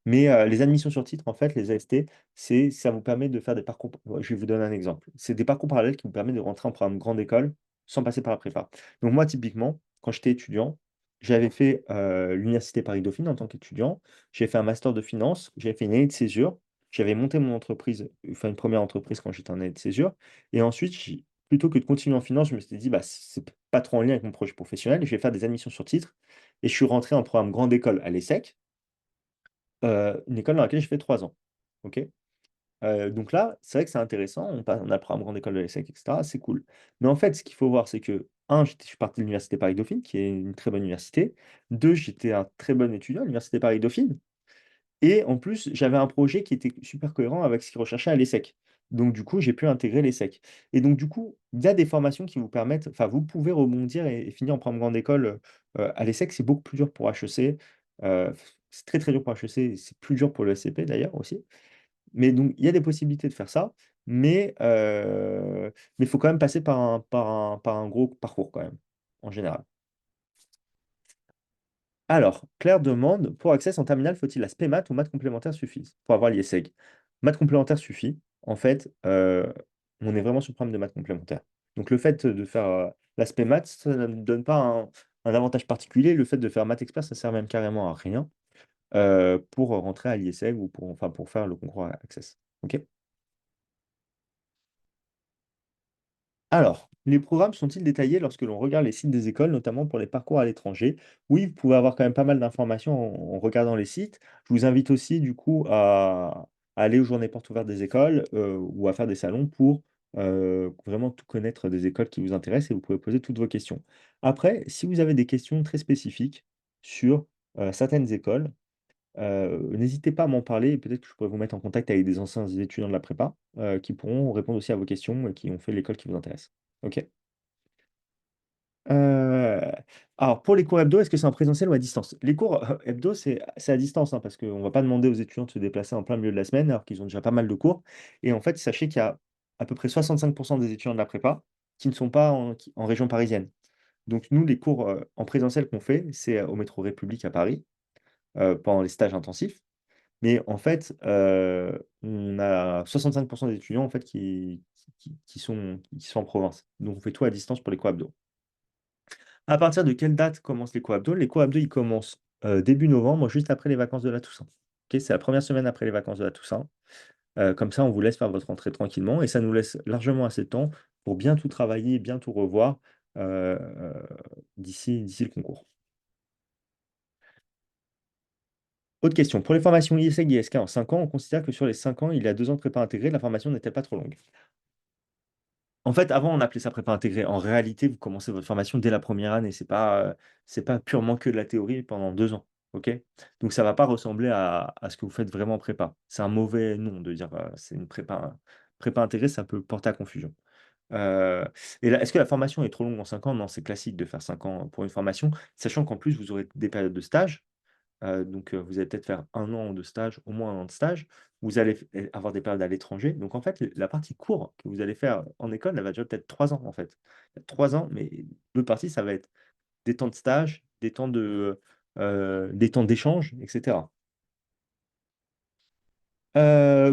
Speaker 1: Mais les admissions sur titre, en fait, les AST, ça vous permet de faire des parcours. Je vais vous donner un exemple. C'est des parcours parallèles qui vous permettent de rentrer en programme grande école sans passer par la prépa. Donc moi, typiquement, quand j'étais étudiant, j'avais fait l'Université Paris-Dauphine en tant qu'étudiant. J'ai fait un master de finance, j'ai fait une année de césure. J'avais monté mon entreprise, enfin une première entreprise quand j'étais en année de césure. Et ensuite, plutôt que de continuer en finance, je me suis dit, bah, c'est pas trop en lien avec mon projet professionnel. Je vais faire des admissions sur titre. Et je suis rentré en programme grande école à l'ESSEC, une école dans laquelle j'ai fait 3 ans. OK? Donc là, c'est vrai que c'est intéressant, on a le programme grande école de l'ESSEC et cetera, c'est cool. Mais en fait, ce qu'il faut voir, c'est que, un, je suis parti de l'université Paris-Dauphine, qui est une très bonne université. Deux, j'étais un très bon étudiant à l'université Paris-Dauphine. Et en plus, j'avais un projet qui était super cohérent avec ce qu'ils recherchaient à l'ESSEC. Donc du coup, j'ai pu intégrer l'ESSEC. Et donc du coup, il y a des formations qui vous permettent, enfin, vous pouvez rebondir et finir en programme grande école à l'ESSEC. C'est beaucoup plus dur pour HEC. euh, c'est très très dur pour HEC, c'est plus dur pour le SCP d'ailleurs aussi. Mais donc, il y a des possibilités de faire ça, mais il faut quand même passer par un gros parcours quand même, en général. Alors, Claire demande, pour accès en terminale, faut-il l'aspect maths ou maths complémentaire suffisent pour avoir l'IESEG? Maths complémentaire suffit. En fait, on est vraiment sur le problème de maths complémentaire. Donc, le fait de faire l'aspect maths, ça ne donne pas un avantage particulier. Le fait de faire maths expert, ça sert même carrément à rien pour rentrer à l'IESEG ou pour, enfin, pour faire le concours Access. OK? Alors, les programmes sont-ils détaillés lorsque l'on regarde les sites des écoles, notamment pour les parcours à l'étranger? Oui, vous pouvez avoir quand même pas mal d'informations en regardant les sites. Je vous invite aussi, du coup, à aller aux journées portes ouvertes des écoles ou à faire des salons pour vraiment tout connaître des écoles qui vous intéressent et vous pouvez poser toutes vos questions. Après, si vous avez des questions très spécifiques sur certaines écoles, n'hésitez pas à m'en parler et peut-être que je pourrais vous mettre en contact avec des anciens étudiants de la prépa, qui pourront répondre aussi à vos questions et qui ont fait l'école qui vous intéresse. OK? Heu, alors pour les cours hebdo, est-ce que c'est en présentiel ou à distance? Les cours, hebdo, c'est à distance, hein, parce qu'on ne va pas demander aux étudiants de se déplacer en plein milieu de la semaine, alors qu'ils ont déjà pas mal de cours. Et en fait, sachez qu'il y a à peu près 65 des étudiants de la prépa qui ne sont pas en région parisienne. Donc nous, les cours, en présentiel qu'on fait, c'est au métro République à Paris, pendant les stages intensifs. Mais en fait, on a 65 des étudiants en fait qui sont en province. Donc on fait tout à distance pour les cours hebdo. À partir de quelle date commencent les cours hebdo? Les cours hebdo, ils commencent, début novembre, juste après les vacances de la Toussaint. OK? C'est la première semaine après les vacances de la Toussaint. Comme ça, on vous laisse faire votre rentrée tranquillement et ça nous laisse largement assez de temps pour bien tout travailler, bien tout revoir, heu, d'ici le concours. Autre question, pour les formations IESEG et ISK en 5 ans, on considère que sur les 5 ans, il y a 2 ans de prépa intégrée, la formation n'est-elle pas trop longue? En fait, avant, on appelait ça prépa intégrée. En réalité, vous commencez votre formation dès la première année. C'est pas purement que de la théorie pendant 2 ans, OK? Donc ça va pas ressembler à ce que vous faites vraiment en prépa. C'est un mauvais nom de dire, c'est une prépa intégrée, ça peut porter à confusion. Heu et là, est-ce que la formation est trop longue en 5 ans? Non, c'est classique de faire 5 ans pour une formation, sachant qu'en plus, vous aurez des périodes de stage. Donc, vous allez peut-être faire 1 an de stage, au moins 1 an de stage. Vous allez avoir des périodes à l'étranger. Donc en fait, la partie cours que vous allez faire en école, elle va durer peut-être 3 ans, en fait. 3 ans, mais l'autre partie, ça va être des temps de stage, des temps d'échange, et cetera.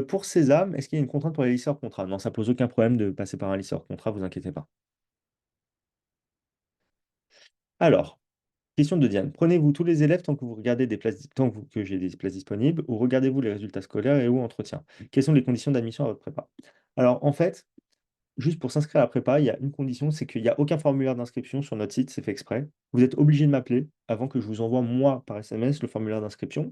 Speaker 1: Pour Sésame, est-ce qu'il y a une contrainte pour les lycées hors contrat? Non, ça pose aucun problème de passer par un lycée hors contrat, vous inquiétez pas. Alors, question de Diane. Prenez-vous tous les élèves tant que vous regardez des places, tant que, que j'ai des places disponibles, ou regardez-vous les résultats scolaires et ou entretien? Quelles sont les conditions d'admission à votre prépa? Alors, en fait, juste pour s'inscrire à la prépa, il y a une condition, c'est qu'il n'y a aucun formulaire d'inscription sur notre site, c'est fait exprès. Vous êtes obligé de m'appeler avant que je vous envoie, moi, par SMS, le formulaire d'inscription.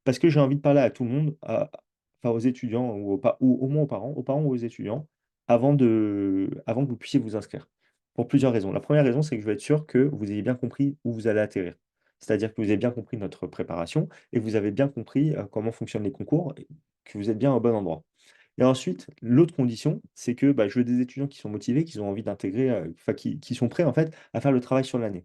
Speaker 1: Parce que j'ai envie de parler à tout le monde, enfin aux étudiants ou au moins aux parents ou aux étudiants, avant que vous puissiez vous inscrire. Pour plusieurs raisons. La première raison, c'est que je veux être sûr que vous ayez bien compris où vous allez atterrir. C'est-à-dire que vous avez bien compris notre préparation et que vous avez bien compris comment fonctionnent les concours et que vous êtes bien au bon endroit. Et ensuite, l'autre condition, c'est que bah, je veux des étudiants qui sont motivés, qui ont envie d'intégrer, enfin qui sont prêts en fait à faire le travail sur l'année.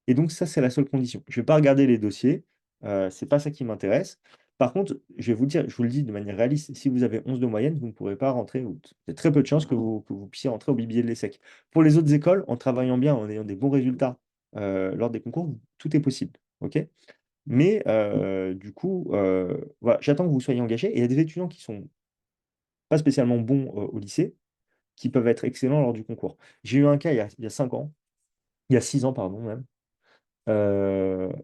Speaker 1: Et donc ça, c'est la seule condition. Je ne vais pas regarder les dossiers, c'est pas ça qui m'intéresse. Par contre, je vais vous le dire, je vous le dis de manière réaliste, si vous avez 11 de moyenne, vous ne pourrez pas rentrer, ou il y a très peu de chances que vous puissiez rentrer au bibier de l'ESSEC. Pour les autres écoles, en travaillant bien, en ayant des bons résultats lors des concours, tout est possible. OK? Mais du coup, voilà, j'attends que vous soyez engagés. Et il y a des étudiants qui sont pas spécialement bons au lycée, qui peuvent être excellents lors du concours. J'ai eu un cas il y a 5 ans, il y a 6 ans, pardon même.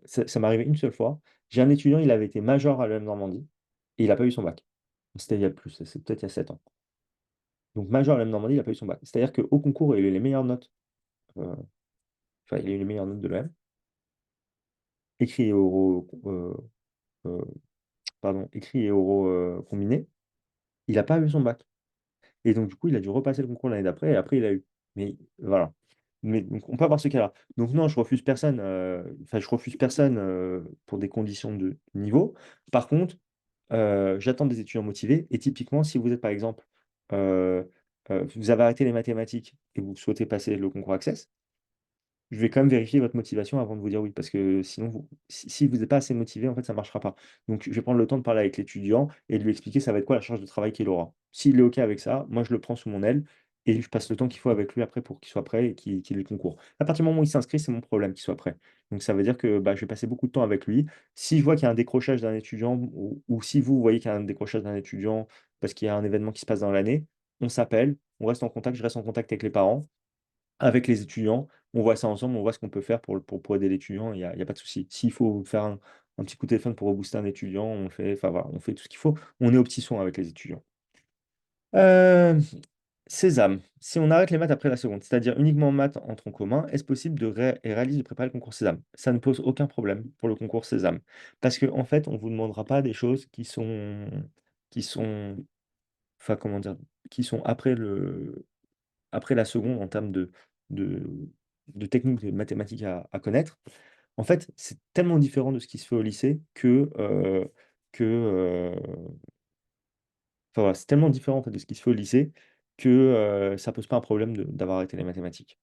Speaker 1: Ça m'est arrivé une seule fois. J'ai un étudiant, il avait été major à l'EM Normandie et il a pas eu son bac. C'était il y a plus, c'est peut-être il y a 7 ans. Donc major à l'EM Normandie, il n'a pas eu son bac. C'est-à-dire qu'au concours, il a eu les meilleures notes, euh, enfin, il a eu les meilleures notes de l'EM, écrit et oraux, pardon, écrit et oraux combinés. Il n'a pas eu son bac. Et donc, du coup, il a dû repasser le concours l'année d'après, et après, il a eu. Mais voilà. Mais donc, on peut avoir ce cas-là. Donc, non, je refuse personne. Enfin, je refuse personne pour des conditions de niveau. Par contre, j'attends des étudiants motivés. Et typiquement, si vous êtes, par exemple, euh, vous avez arrêté les mathématiques et vous souhaitez passer le concours Access, je vais quand même vérifier votre motivation avant de vous dire oui, parce que sinon, si vous n'êtes pas assez motivé, en fait, ça ne marchera pas. Donc, je vais prendre le temps de parler avec l'étudiant et de lui expliquer ça va être quoi la charge de travail qu'il aura. S'il est OK avec ça, moi, je le prends sous mon aile et je passe le temps qu'il faut avec lui après pour qu'il soit prêt et qu'il ait le concours. À partir du moment où il s'inscrit, c'est mon problème qu'il soit prêt. Donc, ça veut dire que bah, je vais passer beaucoup de temps avec lui. Si je vois qu'il y a un décrochage d'un étudiant ou si vous voyez qu'il y a un décrochage d'un étudiant parce qu'il y a un événement qui se passe dans l'année, on s'appelle, on reste en contact, je reste en contact avec les parents avec les étudiants. On voit ça ensemble, on voit ce qu'on peut faire pour aider l'étudiant, il y a pas de souci. S'il faut faire un petit coup de téléphone pour rebooster un étudiant, on le fait, enfin voilà, on fait tout ce qu'il faut. On est aux petits soins avec les étudiants. Euh, Sésame, si on arrête les maths après la seconde, c'est-à-dire uniquement maths en tronc commun, est-ce possible et réaliste de préparer le concours Sésame? Ça ne pose aucun problème pour le concours Sésame. Parce qu'en en fait, on ne vous demandera pas des choses qui sont, enfin comment dire, qui sont après la seconde en termes de, de techniques de mathématiques à connaître, en fait, c'est tellement différent de ce qui se fait au lycée que enfin, voilà, c'est tellement différent en fait, de ce qui se fait au lycée que ça pose pas un problème d'avoir arrêté les mathématiques.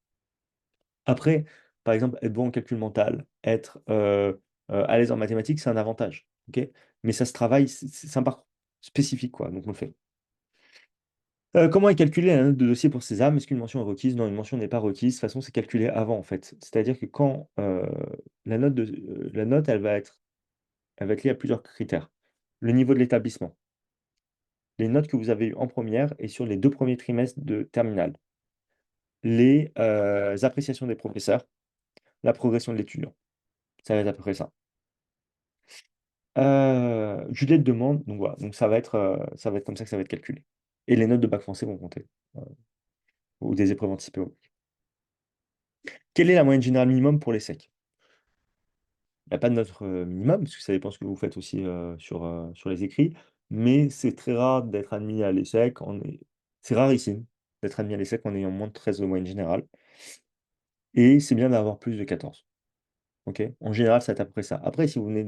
Speaker 1: Après, par exemple, être bon en calcul mental, être à l'aise en mathématiques, c'est un avantage. Ok, mais ça se travaille, c'est un parcours spécifique, quoi, donc on le fait. Comment est calculée la note de dossier pour Sésame? Est-ce qu'une mention est requise? Non, une mention n'est pas requise. De toute façon, c'est calculé avant, en fait. C'est-à-dire que quand la note, elle va être liée à plusieurs critères. Le niveau de l'établissement, les notes que vous avez eues en première et sur les 2 premiers trimestres de terminale, les appréciations des professeurs, la progression de l'étudiant. Ça va être à peu près ça. Juliette demande, donc voilà, donc ça va être comme ça que ça va être calculé. Et les notes de bac français vont compter, euh, ou des épreuves anticipées. Quelle est la moyenne générale minimum pour les secs? Il n'y a pas de note minimum, parce que ça dépend ce que vous faites aussi sur les écrits, mais c'est très rare d'être admis à l'ESSEC. C'est rarissime d'être admis à l'ESSEC en ayant moins de 13 de moyenne générale, et c'est bien d'avoir plus de 14. Ok, en général, ça tape après ça. Après, si vous venez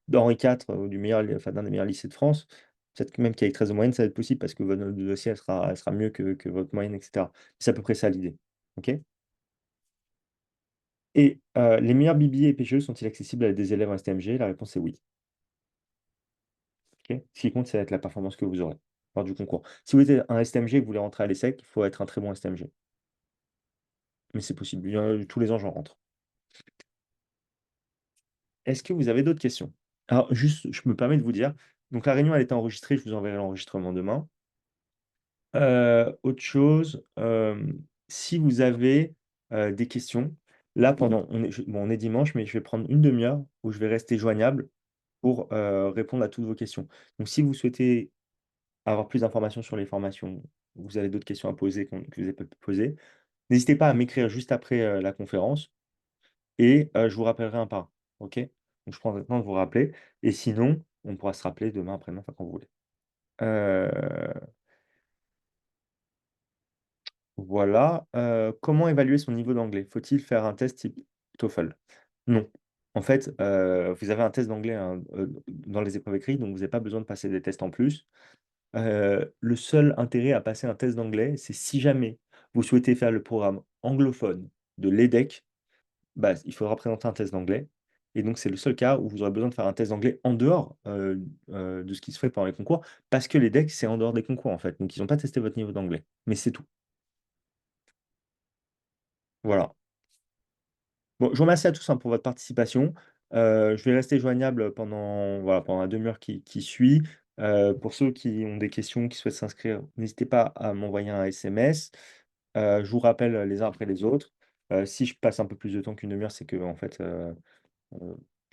Speaker 1: d'Henri IV, ou enfin, d'un des meilleurs lycées de France, peut-être que même qu'avec 13 de moyenne, ça va être possible parce que votre note de dossier, elle sera mieux que votre moyenne, etc. C'est à peu près ça l'idée. Ok? Et les meilleurs BBA et PGE sont-ils accessibles à des élèves en STMG? La réponse est oui. Ok. Ce qui compte, ça va être la performance que vous aurez lors du concours. Si vous êtes un STMG et que vous voulez rentrer à l'ESSEC, il faut être un très bon STMG. Mais c'est possible. Tous les ans, j'en rentre. Est-ce que vous avez d'autres questions? Alors, juste, je me permets de vous dire, donc la réunion, elle était enregistrée, je vous enverrai l'enregistrement demain. Autre chose, si vous avez des questions, là, bon, on est dimanche, mais je vais prendre une demi-heure où je vais rester joignable pour répondre à toutes vos questions. Donc, si vous souhaitez avoir plus d'informations sur les formations, vous avez d'autres questions à poser que vous n'avez pas pu poser, n'hésitez pas à m'écrire juste après la conférence et je vous rappellerai un par un. OK? Donc je prendrai le temps de vous rappeler et sinon, on pourra se rappeler demain, après-demain, enfin quand vous voulez. Heu, voilà, comment évaluer son niveau d'anglais? Faut-il faire un test type TOEFL? Non. En fait, vous avez un test d'anglais, hein, dans les épreuves écrites, donc vous n'avez pas besoin de passer des tests en plus. Le seul intérêt à passer un test d'anglais, c'est si jamais vous souhaitez faire le programme anglophone de l'EDEC, bah, il faudra présenter un test d'anglais et donc c'est le seul cas où vous aurez besoin de faire un test d'anglais en dehors, de ce qui se fait pendant les concours, parce que l'EDEC, c'est en dehors des concours, en fait, donc ils n'ont pas testé votre niveau d'anglais, mais c'est tout. Voilà. Bon, je vous remercie à tous, hein, pour votre participation. Je vais rester joignable pendant, voilà, pendant la demi-heure qui suit. Pour ceux qui ont des questions, qui souhaitent s'inscrire, n'hésitez pas à m'envoyer un SMS. Je vous rappelle les uns après les autres. Si je passe un peu plus de temps qu'une demi-heure, c'est que en fait,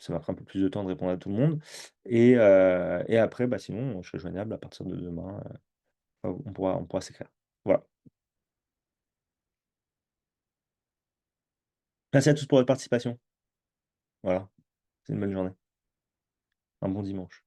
Speaker 1: Ça m'a pris un peu plus de temps de répondre à tout le monde. Et après, bah, sinon, je serai joignable à partir de demain. On pourra s'écrire. Voilà. Merci à tous pour votre participation. Voilà. C'est une bonne journée. Un bon dimanche.